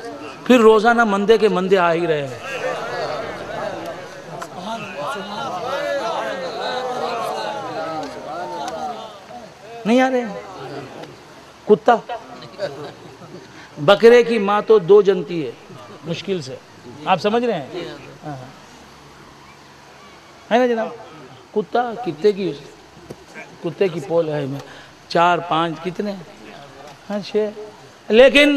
پھر روزانہ مندے کے مندے آ ہی رہے ہیں۔ نہیں آ رہے ہیں؟ کتا بکرے کی ماں تو 2 جنتی ہے مشکل سے، آپ سمجھ رہے ہیں؟ ہے نا جناب؟ کتا کتے کی پول ہے 4 5 کتنے؟ 6، لیکن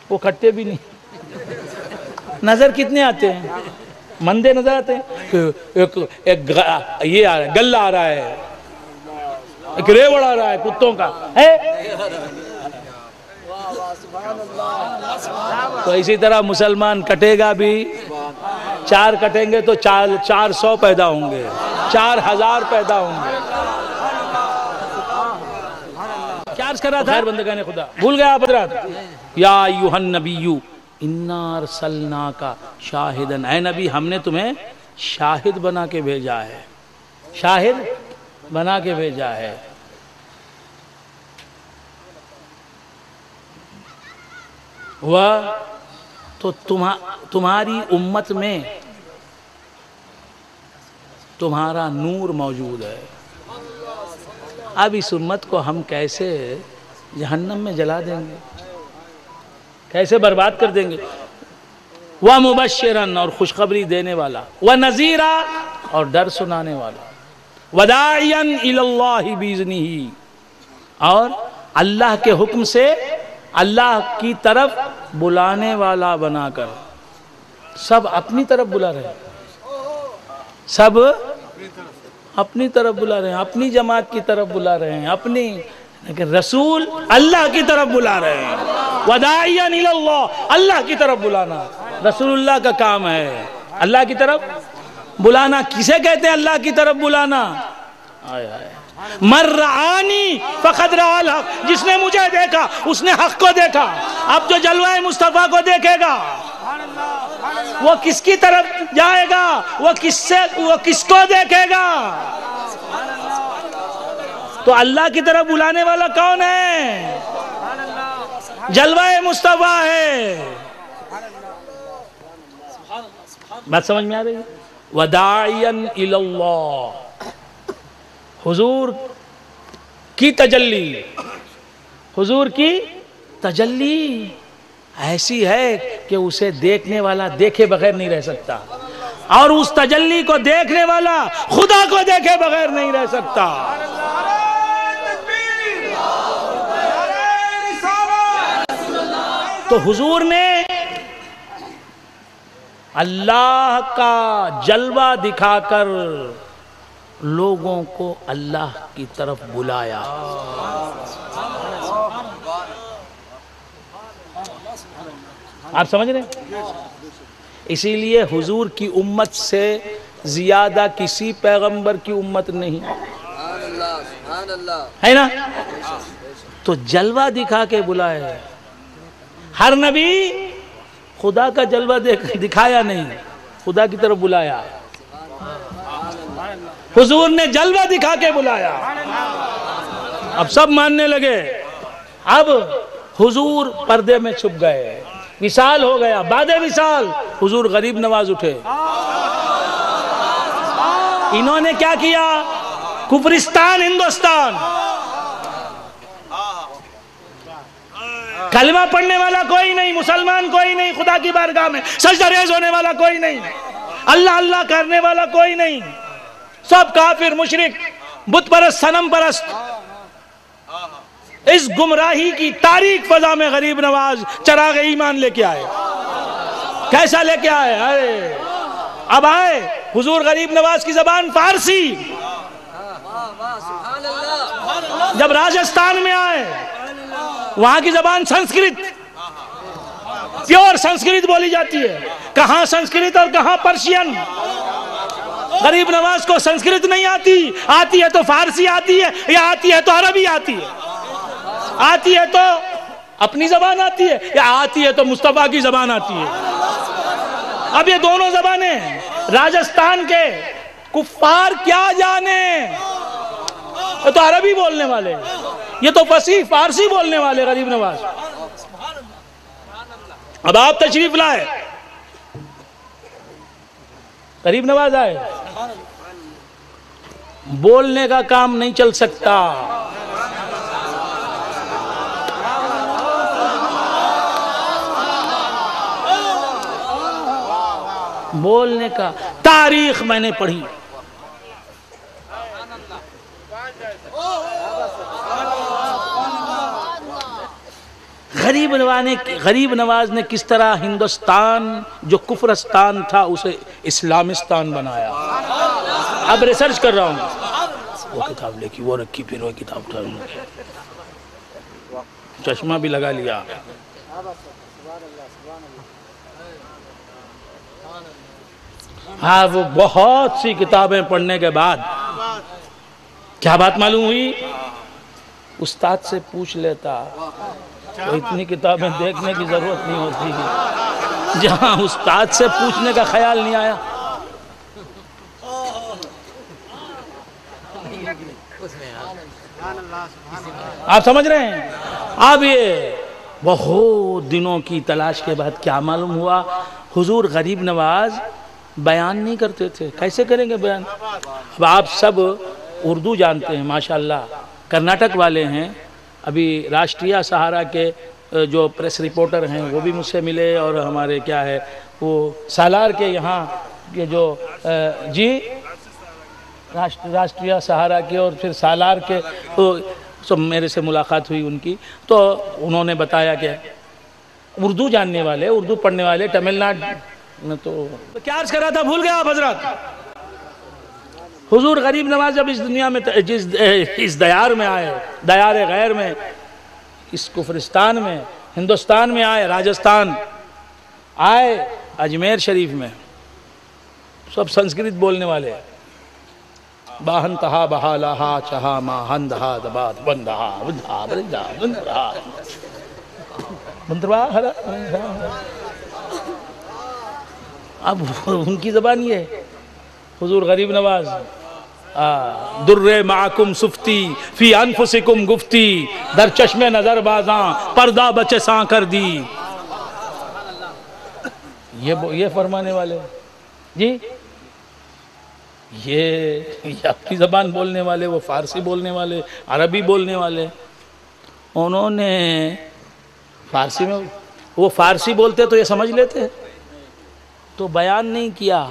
وہ کھٹے بھی نہیں۔ نظر کتنے آتے ہیں؟ مندے نظر آتے ہیں، ایک یہ آ رہا ہے، گلہ آ رہا ہے، ایک ریوڑ آ رہا ہے کتوں کا ہے۔ تو اسی طرح مسلمان کٹے گا بھی، 4 کٹیں گے تو 400 پیدا ہوں گے، 4000 پیدا ہوں گے۔ کیا عرض کر رہا تھا؟ خیر بندگان خدا بھول گیا آپ حضرات۔ یا ایھا النبی انا ارسلناک شاہدا، اے نبی ہم نے تمہیں شاہد بنا کے بھیجا ہے، شاہد بنا کے بھیجا ہے۔ تو تمہاری امت میں تمہارا نور موجود ہے۔ اب اس امت کو ہم کیسے جہنم میں جلا دیں گے، کیسے برباد کر دیں گے؟ وَمُبَشِّرًا اور خوشخبری دینے والا، وَنَذِيرًا اور ڈر سنانے والا، وَدَاعِيًا إِلَى اللَّهِ بِإِذْنِهِ اور اللہ کے حکم سے اللہ کی طرف بلانے والا بنا کر۔ سب اپنی طرف بلا رہے ہیں، سب اپنی طرف بلا رہے ہیں، اپنی جماعت کی طرف بلا رہے ہیں، اپنی، لیکن رسول اللہ کی طرف بلا رہے ہیں۔ وَدَاعِيًا إِلَى اللَّهِ اللہ کی طرف بلانا رسول اللہ کا کام ہے۔ اللہ کی طرف بلانا کسے کہتے ہیں؟ اللہ کی طرف بلانا، مَن رَعَانِي فَقَدْ رَأَى الْحَقَّ جس نے مجھے دیکھا اس نے حق کو دیکھا۔ اب جو جلوہ مصطفیٰ کو دیکھے گا وہ کس کی طرف جائے گا؟ وہ کس کو دیکھے گا؟ تو اللہ کی طرف بلانے والا کون ہے؟ جلوہ مصطفیٰ ہے۔ بات سمجھ میں آ رہی ہے؟ وَدَاعِيًا إِلَى اللَّهِ حضور کی تجلی، حضور کی تجلی ایسی ہے کہ اسے دیکھنے والا دیکھے بغیر نہیں رہ سکتا، اور اس تجلی کو دیکھنے والا خدا کو دیکھے بغیر نہیں رہ سکتا۔ تو حضور نے اللہ کا جلوہ دکھا کر لوگوں کو اللہ کی طرف بلایا۔ آپ سمجھ رہے ہیں؟ اسی لیے حضور کی امت سے زیادہ کسی پیغمبر کی امت نہیں ہے نا؟ تو جلوہ دکھا کے بلائے۔ ہر نبی خدا کا جلوہ دکھایا نہیں، خدا کی طرف بلایا۔ حضور نے جلوہ دکھا کے بلایا، اب سب ماننے لگے۔ اب حضور پردے میں چھپ گئے، وصال ہو گیا۔ بعد وصال حضور غریب نواز اٹھے۔ انہوں نے کیا کیا؟ کفرستان ہندوستان، کلمہ پڑھنے والا کوئی نہیں، مسلمان کوئی نہیں، خدا کی بارگاہ میں سجدہ ریز ہونے والا کوئی نہیں، اللہ اللہ کرنے والا کوئی نہیں، سب کافر، مشرک، بت پرست، صنم پرست۔ اس گمراہی کی تاریک فضا میں غریب نواز چراغ ایمان لے کے آئے۔ کیسا لے کے آئے؟ اب آئے حضور غریب نواز کی زبان فارسی، جب راجستھان میں آئے وہاں کی زبان سنسکرت، پیور سنسکرت بولی جاتی ہے۔ کہاں سنسکرت اور کہاں پرشین؟ غریب نواز کو سنسکرت نہیں آتی، آتی ہے تو فارسی آتی ہے، یا آتی ہے تو عربی آتی ہے، آتی ہے تو اپنی زبان آتی ہے، یا آتی ہے تو مصطفیٰ کی زبان آتی ہے۔ اب یہ دونوں زبانیں راجستھان کے کفار کیا جانے، یہ تو عربی بولنے والے، یہ تو فصیح فارسی بولنے والے غریب نواز۔ اب آپ تشریف لائے، غریب نواز آئے، بولنے کا کام نہیں چل سکتا، بولنے کا۔ تاریخ میں نے پڑھی، غریب نواز نے کس طرح ہندوستان جو کفرستان تھا اسے اسلامستان بنایا۔ اب ریسرچ کر رہا ہوں، وہ کتاب لے کی، وہ رکھی، پھر وہ کتاب اٹھا، چشمہ بھی لگا لیا۔ ہاں، وہ بہت سی کتابیں پڑھنے کے بعد کیا بات معلوم ہوئی؟ استاد سے پوچھ لیتا، تو اتنی کتابیں دیکھنے کی ضرورت نہیں ہوتی، جہاں استاد سے پوچھنے کا خیال نہیں آیا۔ آپ سمجھ رہے ہیں؟ اب یہ بہت دنوں کی تلاش کے بعد کیا معلوم ہوا؟ حضور غریب نواز بیان نہیں کرتے تھے۔ کیسے کریں گے بیان؟ اب آپ سب اردو جانتے ہیں ماشاءاللہ، کرناٹک والے ہیں، ابھی راشٹریہ سہارا کے جو پریس رپورٹر ہیں وہ بھی مجھ سے ملے، اور ہمارے کیا ہے وہ سالار کے یہاں یہ جو جی راشٹریہ سہارا کے اور پھر سالار کے تو سب میرے سے ملاقات ہوئی ان کی، تو انہوں نے بتایا کہ اردو جاننے والے، اردو پڑھنے والے تمل ناڈو میں تو کیا عرض کر رہا تھا، بھول گیا آپ حضرات؟ حضور غریب نواز جب اس دنیا میں اس دیار میں آئے، دیار غیر میں، اس کفرستان میں، ہندوستان میں آئے، راجستھان آئے، اجمیر شریف میں سب سنسکرت بولنے والے، باہن تہا بہا لاہا چہا ماہن دہا دبات بندہا بدھا برندہ بندرہا بندرہا ہرا۔ اب ان کی زبان یہ ہے۔ حضور غریب نواز در معکم صفتی فی انفسکم گفتی، در چشم نظر بازاں پردہ بچے ساں کر دی، یہ فرمانے والے جی، یہ اپنی زبان بولنے والے، وہ فارسی بولنے والے، عربی بولنے والے، انہوں نے فارسی میں، وہ فارسی بولتے تو یہ سمجھ لیتے، تو بیان نہیں کیا،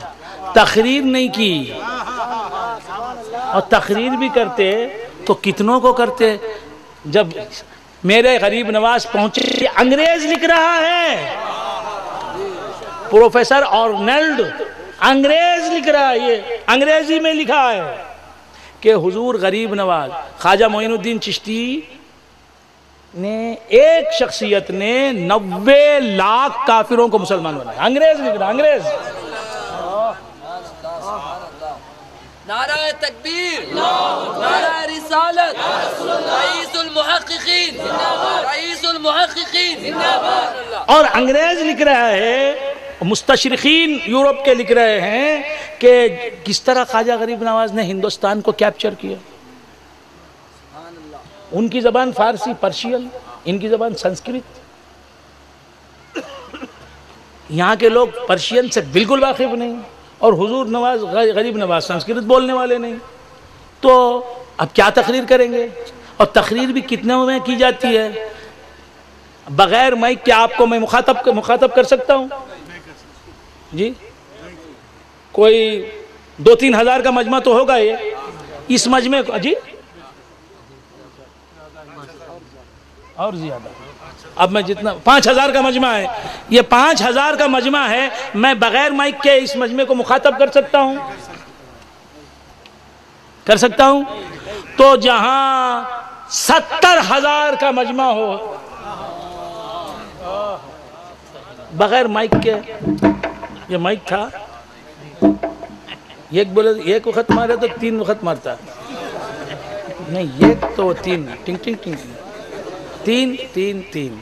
تقریر نہیں کی، اور تقریر بھی کرتے تو کتنوں کو کرتے۔ جب میرے غریب نواز پہنچے، انگریز لکھ رہا ہے، پروفیسر آرنلڈ انگریز لکھ رہا ہے، یہ انگریزی میں لکھا ہے کہ حضور غریب نواز خواجہ معین الدین چشتی نے، ایک شخصیت نے 90 لاکھ کافروں کو مسلمان بنایا۔ انگریز لکھ رہا ہے، انگریز۔ نعرہ تکبیر، نعرہ رسالت، رئیس المحققین، رئیس المحققین، اور انگریز لکھ رہا ہے، مستشرقین یورپ کے لکھ رہے ہیں کہ کس طرح خواجہ غریب نواز نے ہندوستان کو کیپچر کیا۔ ان کی زبان فارسی، پرشین، ان کی زبان سنسکرت۔ یہاں کے لوگ پرشین سے بالکل واقف نہیں، اور حضور نواز غریب نواز سنسکرت بولنے والے نہیں، تو اب کیا تقریر کریں گے؟ اور تقریر بھی کتنے میں کی جاتی ہے؟ بغیر مائک کیا آپ کو میں مخاطب کر سکتا ہوں جی؟ کوئی 2-3 ہزار کا مجمع تو ہوگا یہ، اس مجمع کو جی اور زیادہ، اب میں جتنا 5000 کا مجمع ہے، یہ 5000 کا مجمع ہے، میں بغیر مائک کے اس مجمع کو مخاطب کر سکتا ہوں؟ کر سکتا ہوں؟ تو جہاں 70,000 کا مجمع ہو بغیر مائک کے، یہ مائک تھا، ایک وقت مارے تو 3 وقت مارتا، نہیں ایک تو 3، ٹنگ ٹنگ ٹنگ، 3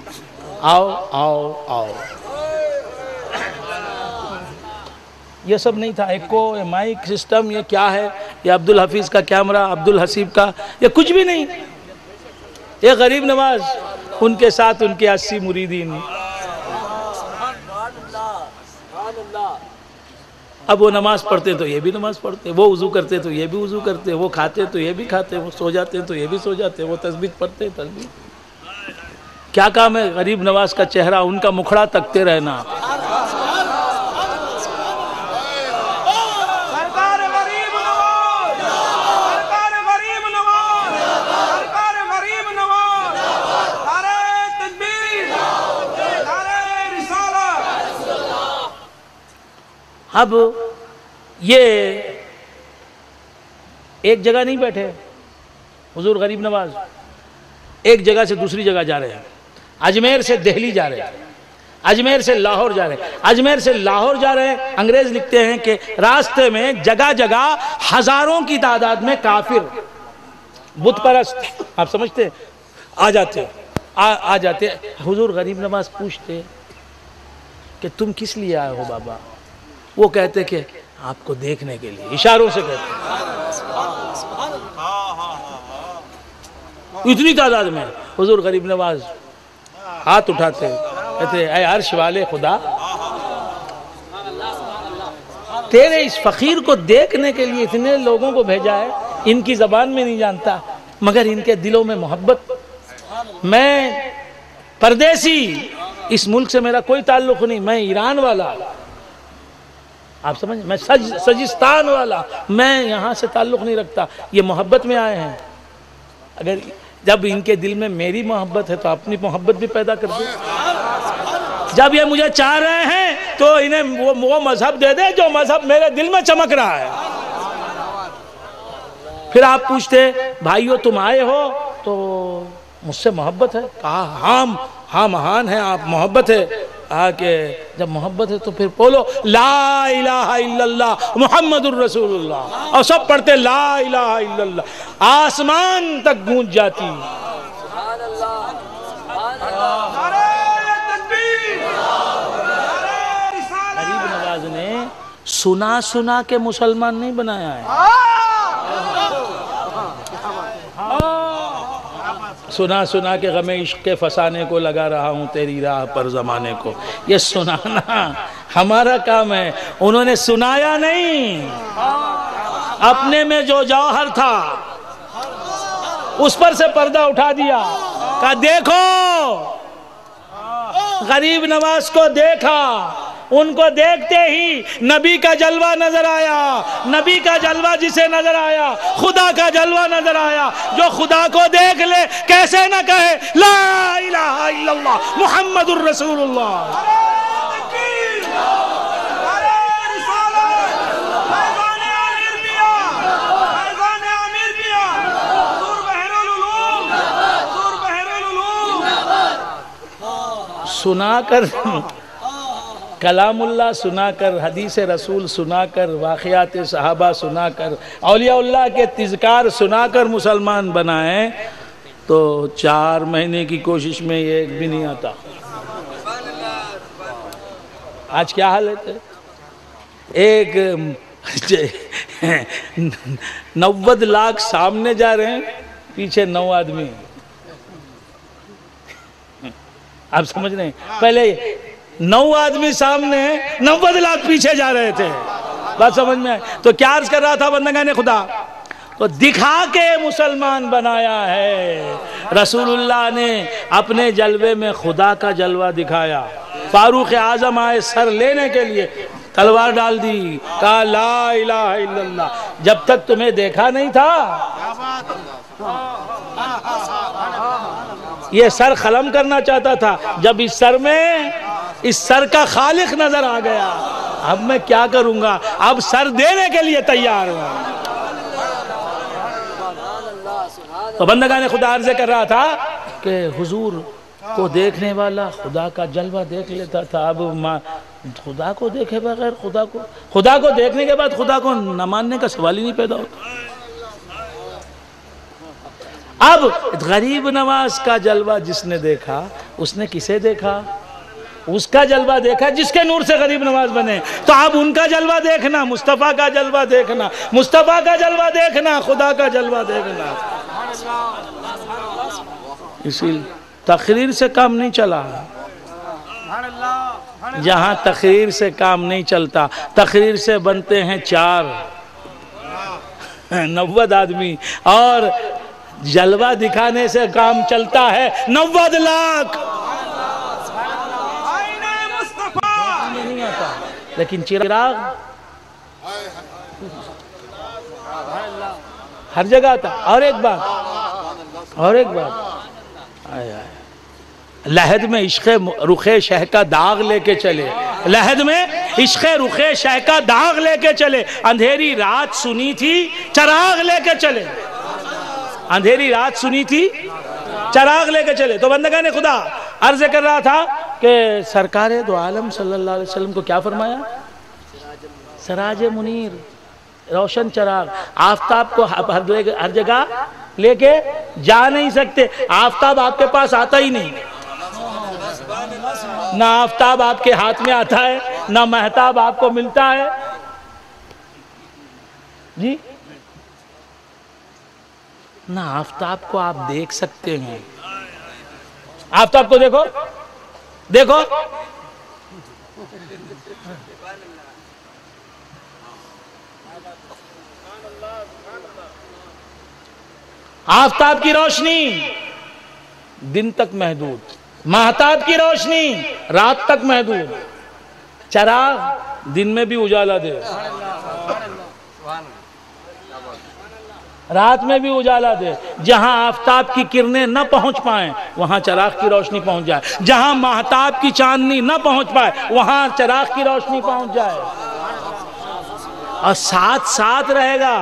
آؤ آؤ آؤ، یہ سب نہیں تھا۔ ایکو، یہ مائک سسٹم، یہ کیا ہے، یہ عبدالحفیظ کا کیمرہ، عبدالحسیب کا، یہ کچھ بھی نہیں۔ یہ غریب نواز، ان کے ساتھ ان کے 80 مریدین، اب وہ نماز پڑھتے تو یہ بھی نماز پڑھتے، وہ وضو کرتے تو یہ بھی وضو کرتے، وہ کھاتے تو یہ بھی کھاتے، وہ سو جاتے تو یہ بھی سو جاتے، وہ تسبیح پڑھتے تسبیح۔ کیا کام ہے غریب نواز کا چہرہ، ان کا مکھڑا تکتے رہنا۔ سرکار غریب نواز، سرکار غریب نواز، سرکار غریب نواز، نعرہ تکبیر، نعرہ رسالت۔ اب یہ ایک جگہ نہیں بیٹھے، حضور غریب نواز ایک جگہ سے دوسری جگہ جا رہے ہیں، اجمیر سے دہلی جا رہے ہیں، اجمیر سے لاہور جا رہے ہیں، اجمیر سے لاہور جا رہے ہیں۔ انگریز لکھتے ہیں کہ راستے میں جگہ جگہ ہزاروں کی تعداد میں کافر بت پرست، آپ سمجھتے ہیں، آ جاتے۔ حضور غریب نواز پوچھتے کہ تم کس لیے آئے ہو بابا؟ وہ کہتے کہ آپ کو دیکھنے کے لیے، اشاروں سے کہتے، اتنی تعداد میں۔ حضور غریب نواز ہاتھ اٹھاتے کہتے اے عرش والے خدا، تیرے اس فقیر کو دیکھنے کے لیے اتنے لوگوں کو بھیجا ہے، ان کی زبان میں نہیں جانتا مگر ان کے دلوں میں محبت۔ میں پردیسی، اس ملک سے میرا کوئی تعلق نہیں، میں ایران والا، آپ سمجھ، میں سجستان والا، میں یہاں سے تعلق نہیں رکھتا، یہ محبت میں آئے ہیں۔ اگر جب ان کے دل میں میری محبت ہے تو اپنی محبت بھی پیدا کر دیں۔ جب یہ مجھے چاہ رہے ہیں تو انہیں وہ مذہب دے دے جو مذہب میرے دل میں چمک رہا ہے۔ پھر آپ پوچھتے بھائیو تم آئے ہو تو مجھ سے محبت ہے؟ کہا ہاں مہان ہیں آپ، محبت ہے۔ کہ جب محبت ہے تو پھر بولو لا الہ الا اللہ محمد الرسول اللہ، اور سب پڑھتے لا الہ الا اللہ، آسمان تک گونج جاتی۔ سبحان اللہ، سبحان اللہ۔ نعرہ تکبیر، نعرہ رسالت۔ غریب نواز نے سنا کے مسلمان نہیں بنایا ہے، سنا کے غم عشق کے فسانے کو لگا رہا ہوں تیری راہ پر زمانے کو۔ یہ سنانا ہمارا کام ہے، انہوں نے سنایا نہیں، اپنے میں جو جوہر تھا اس پر سے پردہ اٹھا دیا، کہا دیکھو غریب نواز کو دیکھا، ان کو دیکھتے ہی نبی کا جلوہ نظر آیا، نبی کا جلوہ جسے نظر آیا خدا کا جلوہ نظر آیا۔ جو خدا کو دیکھ لے کیسے نہ کہے لا الہ الا اللہ محمد الرسول اللہ۔ تکبیر، نعرہ رسالت، فیضان عامر میاں، فیضان عامر میاں، حضور بحر العلوم، حضور بحر العلوم۔ سنا کر کلام اللہ سنا کر، حدیث رسول سنا کر، واقعات صحابہ سنا کر، اولیاء اللہ کے تذکار سنا کر مسلمان بنائیں تو 4 مہینے کی کوشش میں یہ ایک بھی نہیں آتا۔ آج کیا حالت ہے؟ ایک 90 لاکھ سامنے جا رہے ہیں، پیچھے 9 آدمی۔ آپ سمجھ رہے ہیں؟ پہلے 9 آدمی سامنے، 90 لاکھ پیچھے جا رہے تھے۔ بات سمجھ میں آئے؟ تو کیا عرض کر رہا تھا بندگان خدا؟ تو دکھا کے مسلمان بنایا ہے۔ رسول اللہ نے اپنے جلوے میں خدا کا جلوہ دکھایا۔ فاروق اعظم آئے سر لینے کے لیے، تلوار ڈال دی، کہا لا الہ الا اللہ۔ جب تک تمہیں دیکھا نہیں تھا یہ سر قلم کرنا چاہتا تھا، جب اس سر کا خالق نظر آ گیا، اب میں کیا کروں گا، اب سر دینے کے لیے تیار ہوں۔ تو بندگان خدا عرض کر رہا تھا کہ حضور کو دیکھنے والا خدا کا جلوہ دیکھ لیتا تھا، اب خدا کو دیکھے بغیر خدا کو دیکھنے کے بعد خدا کو نہ ماننے کا سوال ہی نہیں پیدا ہوتا۔ اب غریب نواز کا جلوہ جس نے دیکھا، اس نے کسے دیکھا؟ اس کا جلوہ دیکھا جس کے نور سے غریب نواز بنے۔ تو اب ان کا جلوہ دیکھنا، مصطفیٰ کا جلوہ دیکھنا، مصطفیٰ کا جلوہ دیکھنا، خدا کا جلوہ دیکھنا۔ اسی تقریر سے کام نہیں چلا، جہاں تقریر سے کام نہیں چلتا، تقریر سے بنتے ہیں 4 90 آدمی، اور جلوہ دکھانے سے کام چلتا ہے 90 لاکھ۔ نہیں آتا، لیکن چراغ ہر جگہ آتا۔ اور ایک بات لحد میں عشق رخ شہ کا داغ لے کے چلے، لحد میں عشق رخ شہ کا داغ لے کے چلے، اندھیری رات سنی تھی چراغ لے کے چلے، اندھیری رات سنی تھی چراغ لے کے چلے۔ تو بندگان خدا عرض کر رہا تھا کہ سرکار دو عالم صلی اللہ علیہ وسلم کو کیا فرمایا؟ سراج منیر، روشن چراغ۔ آفتاب کو ہر جگہ لے کے جا نہیں سکتے، آفتاب آپ کے پاس آتا ہی نہیں، نہ آفتاب آپ کے ہاتھ میں آتا ہے، نہ مہتاب آپ کو ملتا ہے جی، نہ آفتاب کو آپ دیکھ سکتے ہیں۔ آفتاب کو دیکھو آفتاب کی روشنی دن تک محدود، مہتاب کی روشنی رات تک محدود، چراغ دن میں بھی اجالا دے، رات میں بھی اجالا دے، جہاں آفتاب کی کرنیں نہ پہنچ پائیں وہاں چراغ کی روشنی پہنچ جائے، جہاں ماہتاب کی چاندنی نہ پہنچ پائے وہاں چراغ کی روشنی پہنچ جائے، اور ساتھ ساتھ رہے گا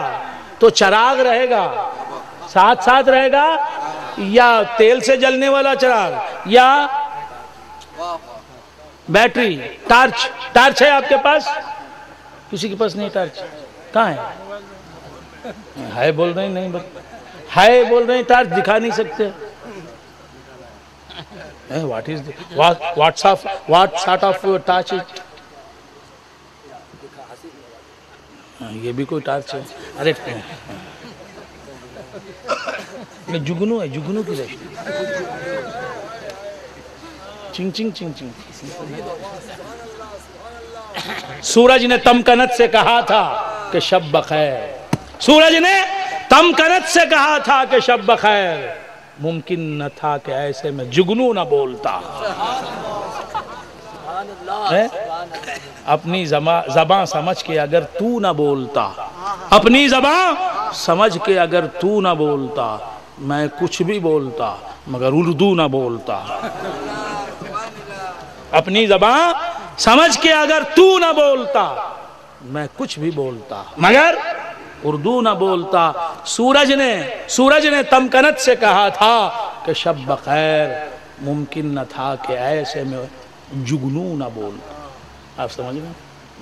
تو چراغ رہے گا، ساتھ ساتھ رہے گا، یا تیل سے جلنے والا چراغ یا بیٹری، ٹارچ ہے آپ کے پاس؟ کسی کے پاس نہیں ٹارچ؟ کہاں ہے بول رہے ہیں؟ نہیں ہے بول رہے ہیں، ٹارچ دکھا نہیں سکتے. What sort of torch? یہ بھی کوئی ٹارچ ہے؟ ارے جگنو ہے، جگنو کی روشنی، چنگ چنگ چنگ چنگ. سورج نے تمکنت سے کہا تھا کہ شب بخیر، سورج نے تمکنت سے کہا تھا کہ شب بخیر، ممکن نہ تھا کہ ایسے میں جگنو نہ بولتا. اپنی زبان سمجھ کے اگر تو نہ بولتا، اپنی زبان سمجھ کے اگر تو نہ بولتا، میں کچھ بھی بولتا مگر اردو نہ بولتا. اپنی زبان سمجھ کے اگر تو نہ بولتا، میں کچھ بھی بولتا مگر اردو نہ بولتا. سورج نے تمکنت سے کہا تھا کہ شب بخیر، ممکن نہ تھا کہ ایسے میں جگنو نہ بولتا. آپ سمجھ رہے ہیں؟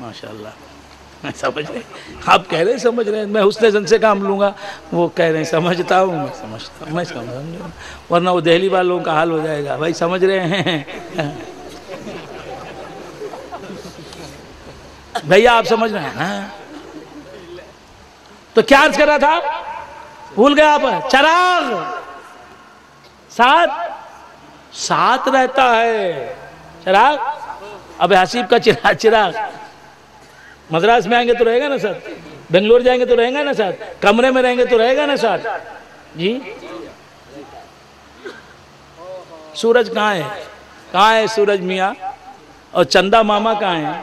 ماشاءاللہ میں سمجھ رہے ہیں، آپ کہہ رہے ہیں سمجھ رہے ہیں، میں حسن زن سے کام لوں گا، وہ کہہ رہے ہیں سمجھتا ہوں، میں سمجھتا ہوں، میں سمجھ رہا ہوں، ورنہ وہ دہلی والوں کا حال ہو جائے گا. بھائی سمجھ رہے ہیں بھیا؟ آپ سمجھ رہے ہیں؟ تو کیا عرض کر رہا تھا؟ بھول گئے آپ؟ چراغ ساتھ رہتا ہے. چراغ اب حسیب کا چراغ مدراس میں آئیں گے تو رہے گا نا ساتھ، بنگلور جائیں گے تو رہے گا نا ساتھ، کمرے میں رہیں گے تو رہے گا نا ساتھ. جی سورج کہاں ہے؟ کہاں ہے سورج میاں؟ اور چندہ ماما کہاں ہیں؟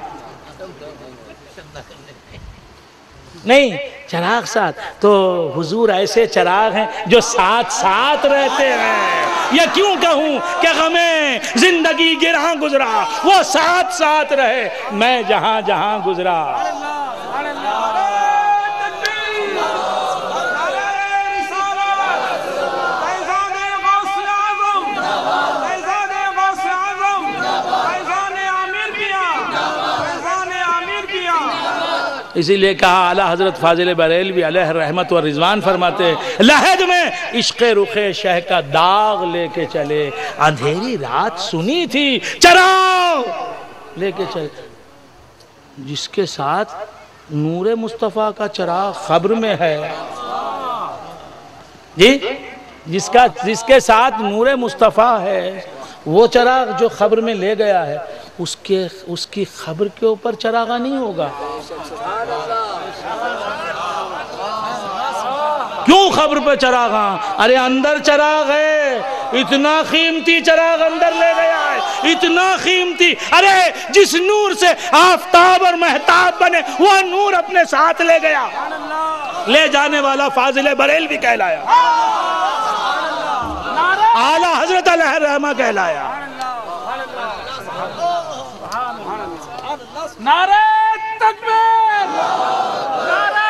نہیں، چراغ ساتھ. تو حضور ایسے چراغ ہیں جو ساتھ رہتے ہیں. یا کیوں کہوں کہ غمیں زندگی گراں گزرا، وہ ساتھ رہے میں جہاں گزرا. اسی لئے کہا اعلیٰ حضرت فاضل بریلوی علیہ رحمت و رضوان فرماتے، لحد میں عشق رخ شہ کا داغ لے کے چلے، اندھیری رات سنی تھی چراغ لے کے چلے. جس کے ساتھ نور مصطفیٰ کا چراغ قبر میں ہے، جی جس کے ساتھ نور مصطفیٰ ہے، وہ چراغ جو قبر میں لے گیا ہے، اس کی قبر کے اوپر چراغا نہیں ہوگا. کیوں قبر پہ چراغا؟ ارے اندر چراغ ہے، اتنا قیمتی چراغ اندر لے گیا ہے، اتنا قیمتی. ارے جس نور سے آفتاب اور مہتاب بنے وہ نور اپنے ساتھ لے گیا، لے جانے والا فاضل بریلوی کہلایا، اعلیٰ حضرت علیہ رحمہ کہلایا. نعرہ تکبیر، نعرہ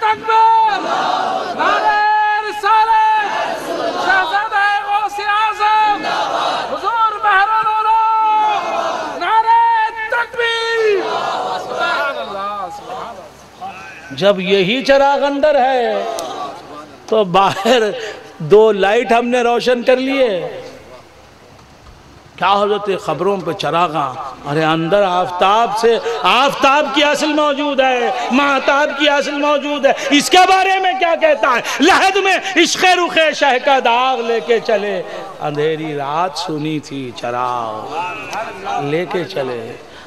تکبیر، نعرہ رسالت، شہزادہ غوث اعظم حضور بحر العلوم، نعرہ تکبیر. جب یہی چراغ اندر ہے تو باہر 2 لائٹ ہم نے روشن کر لیے. کیا حضرت خبروں پہ چراغاں؟ ارے اندر آفتاب کی اصل موجود ہے، مہتاب کی اصل موجود ہے. اس کے بارے میں کیا کہتا ہے؟ لحد میں عشق رخ شہ کا داغ لے کے چلے، اندھیری رات سنی تھی چراغ لے کے چلے.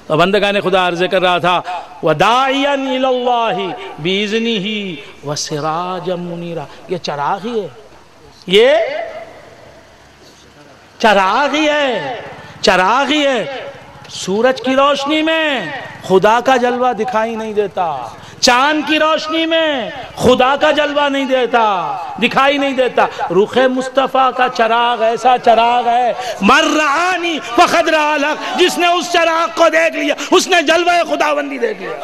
تو بندگان خدا عرض کر رہا تھا وَدَاعِيًا إِلَى اللَّهِ بِإِذْنِهِ وَسِرَاجًا مُنِيرًا. یہ چراغ ہی ہے، یہ چراغ ہی ہے. سورج کی روشنی میں خدا کا جلوہ دکھائی نہیں دیتا، چاند کی روشنی میں خدا کا جلوہ نہیں دیتا، دکھائی نہیں دیتا۔ رخ مصطفیٰ کا چراغ ایسا چراغ ہے، مر رعانی فقد رأى الحق، جس نے اس چراغ کو دیکھ لیا اس نے جلوہ خداوندی دیکھ لیا۔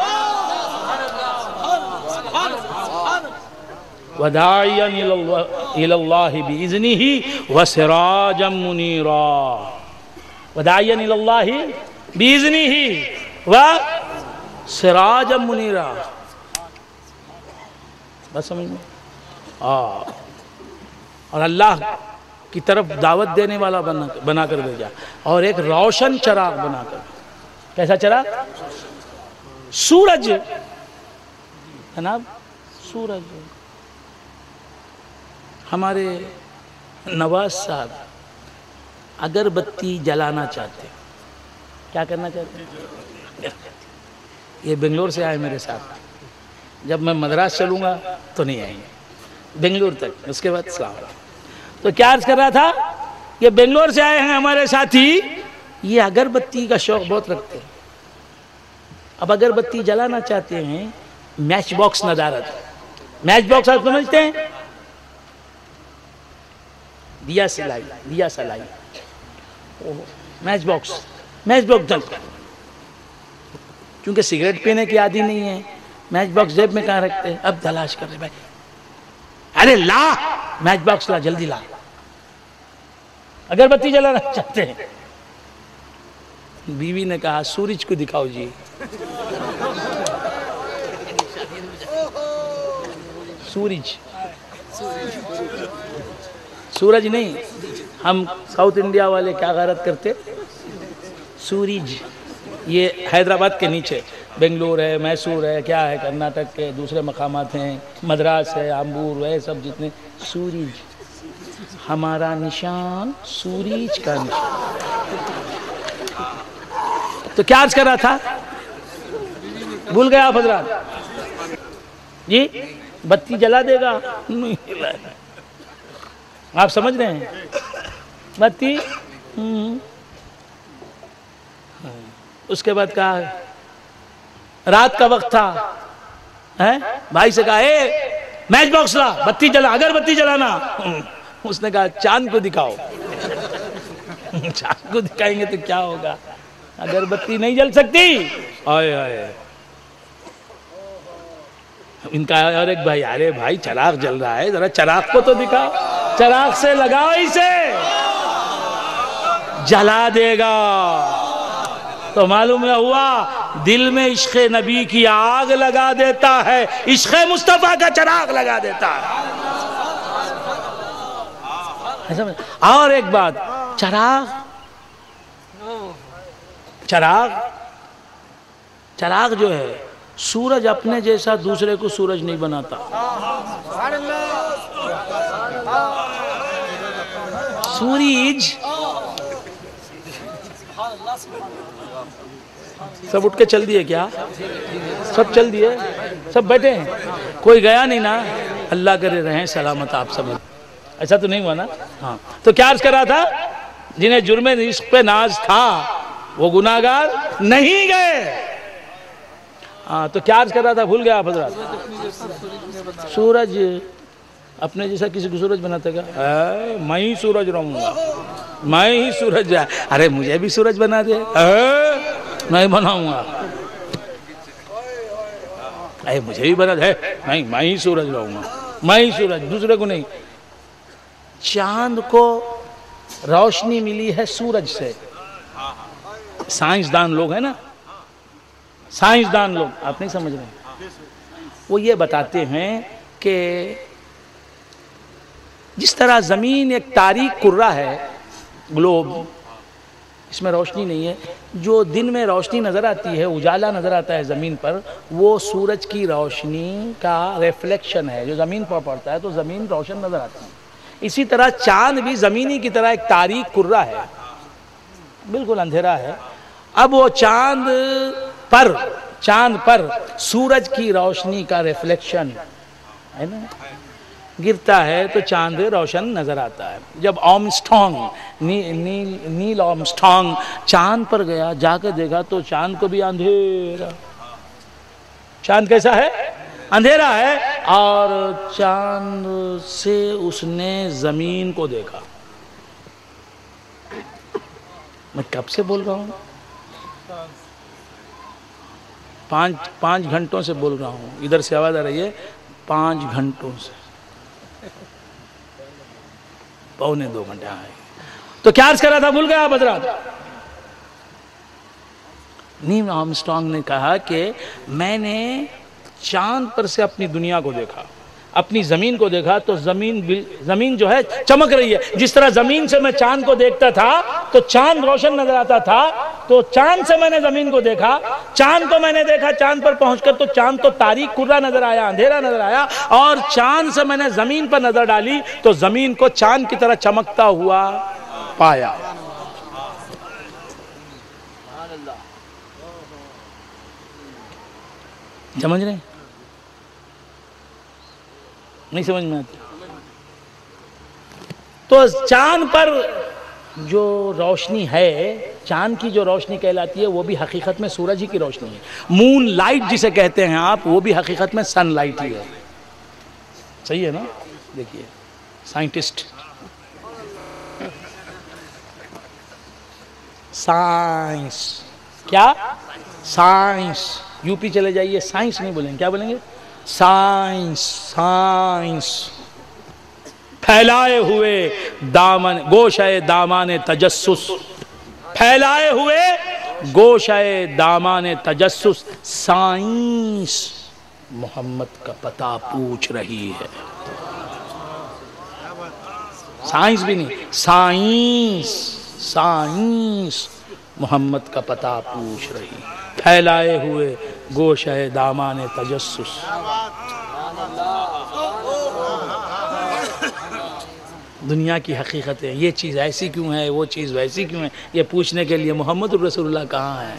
وَدَاعِيًا إِلَى اللَّهِ بِإِذْنِهِ وَسِرَاجًا مُنِيرًا، وَدَاعِيًا إِلَى اللَّهِ بِإِذْنِهِ وَسِرَاجًا مُنِيرًا، بس سمجھ میں اور اللہ کی طرف دعوت دینے والا بنا کر بھیجا، اور ایک روشن چراغ بنا کر۔ کیسا چراغ؟ سورج جناب، سورج۔ ہمارے نواز صاحب اگر بتی جلانا چاہتے، کیا کرنا چاہتے ہیں؟ یہ بنگلور سے آئے میرے ساتھ، جب میں مدراس چلوں گا تو نہیں آئیں گے، بنگلور تک، اس کے بعد اسلام آباد۔ تو کیا عرض کر رہا تھا؟ یہ بنگلور سے آئے ہیں ہمارے ساتھی، یہ اگربتی کا شوق بہت رکھتے ہیں۔ اب اگربتی جلانا چاہتے ہیں، میچ باکس ندارت، میچ باکس آپ سمجھتے ہیں؟ دیا سلائی میچ باکس جلتا، کیونکہ سگریٹ پینے کی عادی نہیں ہے، میچ باکس جیب میں کہاں رکھتے ہیں؟ اب تلاش کر رہے بھائی، ارے لا میچ باکس لا، جلدی لا، اگربتی جلانا چاہتے ہیں۔ بیوی نے کہا سورج کو دکھاؤ جی، سورج نہیں، ہم ساؤتھ انڈیا والے کیا غیرت کرتے؟ سورج۔ یہ حیدرآباد کے نیچے بنگلور ہے، میسور ہے، کیا ہے، کرناٹک کے دوسرے مقامات ہیں، مدراس ہے، آمبور ہے، سب جتنے، سورج۔ ہمارا نشان سورج کا نشان۔ تو کیا عرض کر رہا تھا؟ بھول گیا آپ حضرات؟ جی بتی جلا دے گا؟ آپ سمجھ رہے ہیں؟ بتی اس کے بعد کہا، رات کا وقت تھا، بھائی سے کہا اے میچ باکس لا، بتی جلا، اگر بتی جلانا۔ اس نے کہا چاند کو دکھاؤ۔ چاند کو دکھائیں گے تو کیا ہوگا؟ اگر بتی نہیں جل سکتی۔ آئے آئے ان کا اور ایک بھائی، ارے بھائی چراغ جل رہا ہے، ذرا چراغ کو تو دکھا، چراغ سے لگاؤ اسے، جلا دے گا۔ تو معلوم ہوا دل میں عشق نبی کی آگ لگا دیتا ہے، عشق مصطفیٰ کا چراغ لگا دیتا ہے۔ اور ایک بات، چراغ جو ہے، سورج اپنے جیسا دوسرے کو سورج نہیں بناتا۔ سورج سب اٹھ کے چل دیے کیا؟ سب چل دیے، سب بیٹھے ہیں، کوئی گیا نہیں نا؟ اللہ کرے رہیں سلامت آپ سب۔ ایسا تو نہیں ہوا نا؟ ہاں۔ تو کیا عرض کر رہا تھا؟ جنہیں جرم عشق پہ ناز تھا وہ گناہگار نہیں گئے۔ ہاں تو کیا عرض کر رہا تھا؟ بھول گیا آپ حضرات؟ سورج اپنے جیسا کسی کو سورج بناتے گا؟ میں ہی سورج رہوں گا، میں ہی سورج، ارے مجھے بھی سورج بنا دے، نہیں بناؤں گا، مجھے بھی بنا دے، نہیں میں ہی سورج رہوں گا، میں ہی سورج، دوسرے کو نہیں۔ چاند کو روشنی ملی ہے سورج سے۔ سائنسدان لوگ ہیں نا، سائنسدان لوگ، آپ نہیں سمجھ رہے، وہ یہ بتاتے ہیں کہ جس طرح زمین ایک تاریک کرہ ہے، گلوب، اس میں روشنی نہیں ہے، جو دن میں روشنی نظر آتی ہے، اجالا نظر آتا ہے زمین پر، وہ سورج کی روشنی کا ریفلیکشن ہے، جو زمین پر پڑتا ہے تو زمین روشن نظر آتی ہے۔ اسی طرح چاند بھی زمینی کی طرح ایک تاریک کرہ ہے، بالکل اندھیرا ہے۔ اب وہ چاند پر سورج کی روشنی کا ریفلیکشن ہے نا، گرتا ہے تو چاند روشن نظر آتا ہے. جب نیل آرمسٹرانگ چاند پر گیا، جا کے دیکھا تو چاند کو بھی اندھیرا. چاند کیسا ہے؟ اندھیرا ہے. اور چاند سے اس نے زمین کو دیکھا. میں کب سے بول رہا ہوں؟ 5 گھنٹوں سے بول رہا ہوں. ادھر سے آواز آ رہی ہے 5 گھنٹوں سے، 1.25 گھنٹے آئے. تو کیا عرض کر رہا تھا؟ بھول گیا آپ حضرات؟ نیل آرمسٹرانگ نے کہا کہ میں نے چاند پر سے اپنی دنیا کو دیکھا، اپنی زمین کو دیکھا تو زمین جو ہے چمک رہی ہے. جس طرح زمین سے میں چاند کو دیکھتا تھا تو چاند روشن نظر آتا تھا، تو چاند سے میں نے زمین کو دیکھا. چاند کو میں نے دیکھا، چاند پر پہنچ کر تو چاند تو تاریک کرا نظر آیا، اندھیرا نظر آیا. اور چاند سے میں نے زمین پر نظر ڈالی تو زمین کو چاند کی طرح چمکتا ہوا پایا. سمجھ رہے ہیں؟ نہیں سمجھ میں آتی؟ تو چاند پر جو روشنی ہے، چاند کی جو روشنی کہلاتی ہے، وہ بھی حقیقت میں سورج ہی کی روشنی ہے. مون لائٹ جسے کہتے ہیں آپ، وہ بھی حقیقت میں سن لائٹ ہی ہے. صحیح ہے نا؟ دیکھیے سائنٹسٹ، سائنس، کیا سائنس، یو پی چلے جائیے سائنس نہیں بولیں گے، کیا بولیں گے؟ سائنس. سائنس پھیلائے ہوئے دامن، گوشۂ دامان تجسس، پھیلائے ہوئے گوشۂ دامان تجسس، سائنس محمد کا پتہ پوچھ رہی ہے. سائنس بھی نہیں، سائنس، سائنس محمد کا پتہ پوچھ رہی ہے. پھیلائے ہوئے گوشۂ دامان تجسس. دنیا کی حقیقت ہے، یہ چیز ایسی کیوں ہے، وہ چیز ویسی کیوں ہے، یہ پوچھنے کے لیے محمد الرسول اللہ کہاں ہے؟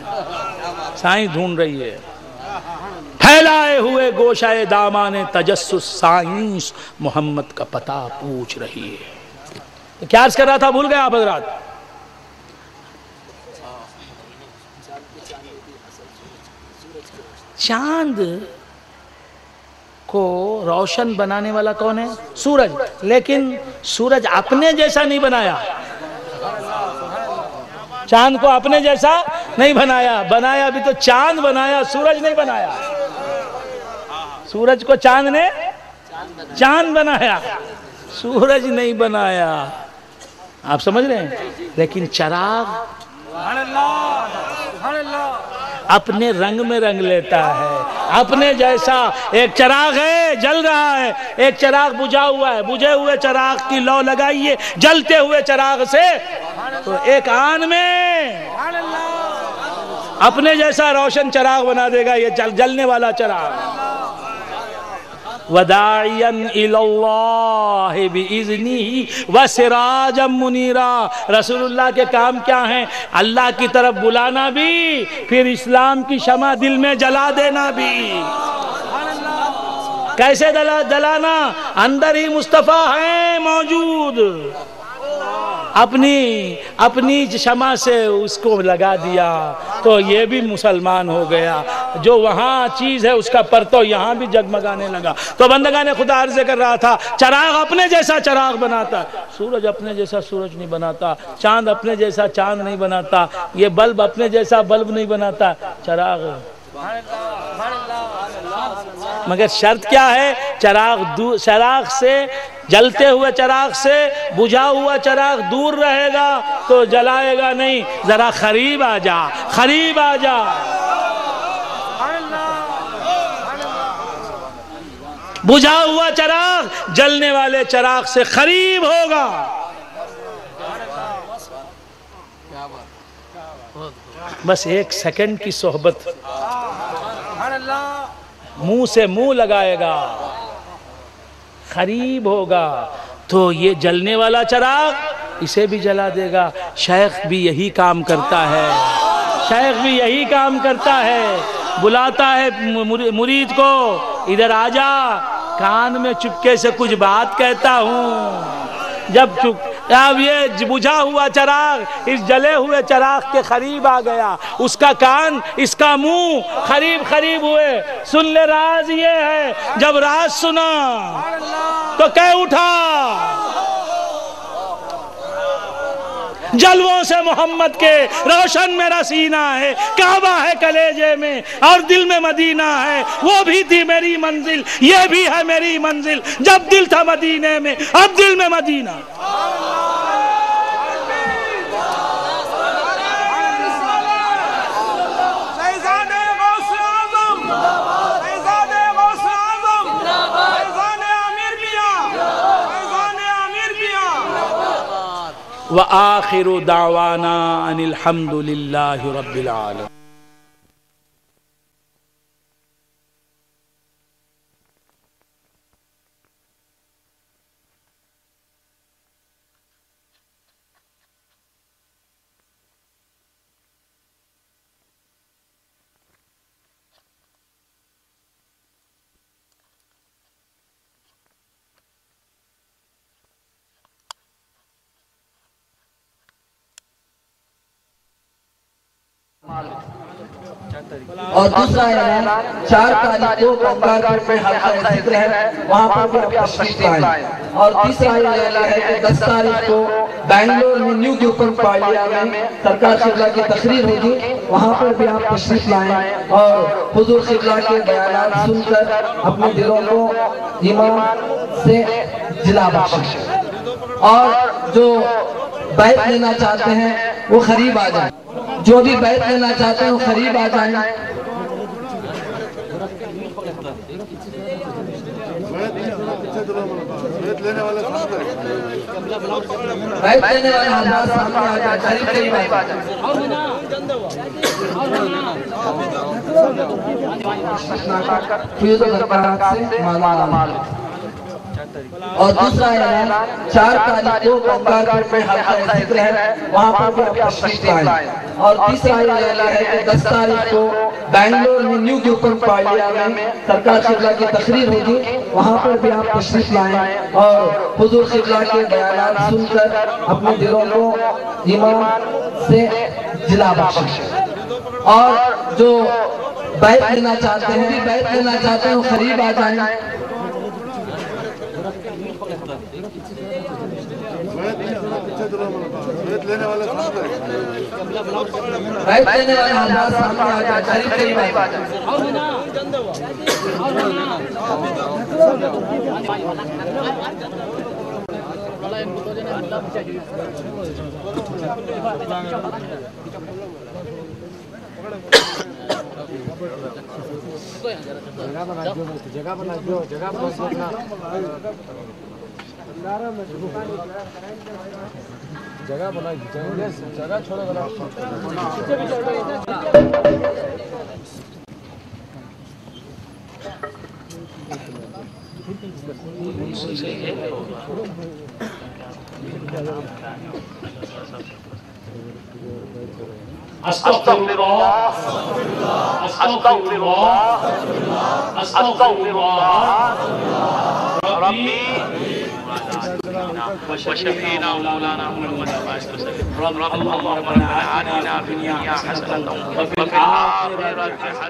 سائنس ڈھونڈ رہی ہے. پھیلائے ہوئے گوشۂ دامان تجسس، سائنس محمد کا پتہ پوچھ رہی ہے. کیا عرض کر رہا تھا؟ بھول گئے آپ حضرات؟ چاند کو روشن بنانے والا کون ہے؟ سورج. لیکن سورج اپنے جیسا نہیں بنایا، چاند کو اپنے جیسا نہیں بنایا. بنایا بھی تو چاند بنایا، سورج نہیں بنایا. سورج کو چاند نے چاند بنایا، سورج نہیں بنایا. آپ سمجھ رہے ہیں؟ لیکن چراغ اپنے رنگ میں رنگ لیتا ہے، اپنے جیسا. ایک چراغ ہے جل رہا ہے، ایک چراغ بجھا ہوا ہے، بجھے ہوئے چراغ کی لو لگائیے جلتے ہوئے چراغ سے تو ایک آن میں اپنے جیسا روشن چراغ بنا دے گا یہ جلنے والا چراغ. وَدَاعِيًا إِلَى اللَّهِ بِإِذْنِهِ وَسِرَاجًا مُنِيرًا. رسول اللہ کے کام کیا ہیں؟ اللہ کی طرف بلانا بھی، پھر اسلام کی شمع دل میں جلا دینا بھی. کیسے جلانا؟ اندر ہی مصطفیٰ ہیں موجود، اپنی شمع سے اس کو لگا دیا تو یہ بھی مسلمان ہو گیا. جو وہاں چیز ہے اس کا پرتو یہاں بھی جگمگانے لگا. تو بندگان خدا عرض کر رہا تھا، چراغ اپنے جیسا چراغ بناتا، سورج اپنے جیسا سورج نہیں بناتا، چاند اپنے جیسا چاند نہیں بناتا، یہ بلب اپنے جیسا بلب نہیں بناتا، چراغ. مگر شرط کیا ہے؟ چراغ سے، جلتے ہوئے چراغ سے بجھا ہوا چراغ دور رہے گا تو جلائے گا نہیں. ذرا قریب آ جا، قریب آ جا. بجھا ہوا چراغ جلنے والے چراغ سے قریب ہوگا. بس 1 سیکنڈ کی صحبت، منہ سے منہ لگائے گا، قریب ہوگا تو یہ جلنے والا چراغ اسے بھی جلا دے گا. شیخ بھی یہی کام کرتا ہے، شیخ بھی یہی کام کرتا ہے. بلاتا ہے مرید کو، ادھر آ جا، کان میں چپکے سے کچھ بات کہتا ہوں. اب یہ بجھا ہوا چراغ اس جلے ہوئے چراغ کے قریب آ گیا. اس کا کان اس کا منہ قریب ہوئے. سن لے راز یہ ہے، جب راز سنا تو کہہ اٹھا جلووں سے محمد کے روشن میرا سینہ ہے. کعبہ ہے کلیجے میں اور دل میں مدینہ ہے. وہ بھی تھی میری منزل، یہ بھی ہے میری منزل. جب دل تھا مدینے میں اب دل میں مدینہ. وآخر دعوانا ان الحمد للہ رب العالمین. اور دوسرا اعلان 4 تاریخ کو بنگار گھاٹ میں حلقہ ذکر ہے، وہاں پر بھی آپ تشریف لائیں. اور تیسرا اعلان ہے کہ 10 تاریخ کو بنگلور میں نیو گیوپن پارلیا میں سرکار قبلہ کی تقریر ہوگی، وہاں پر بھی آپ تشریف لائیں اور حضور قبلہ کے بیانات سن کر اپنے دلوں کو ایمان سے جلا بخشیں. اور جو بیعت لینا چاہتے ہیں وہ قریب آ جائیں. جو بھی بیعت لینا چاہتے ہیں وہ قریب آ جائیں. بیعت لینے والے حضرات سامنے آ جائیں، قریب آ جائیں. فیض و برکات سے مالا مال. اور دوسرا اعلان 4 تاریخ کو بنگار گھاٹ میں حلقہ ذکر ہے، وہاں پر بھی آپ تشریف لائیں. اور تیسرا اعلان ہے کہ 10 تاریخ کو بنگلور میں نیو گیوپن پارلیا میں سرکار قبلہ کی تقریر ہوگی، وہاں پر بھی آپ تشریف لائیں اور حضور قبلہ کے بیانات سن کر اپنے دلوں کو ایمان سے جلا بخشیں. اور جو بیعت لینا چاہتے ہیں وہ قریب آ جائیں. بیعت لینے والے حضرات سامنے آ جائیں، قریب آ جائیں. جگہ بنا دو. جگہ بنا جگہ چھوڑے بنا. استغفر اللہ استغفر اللہ استغفر اللہ ربی وشفينا مولانا محمد رب اللهم ربنا آتنا في الدنيا حسنة وفي الآخرة حسنة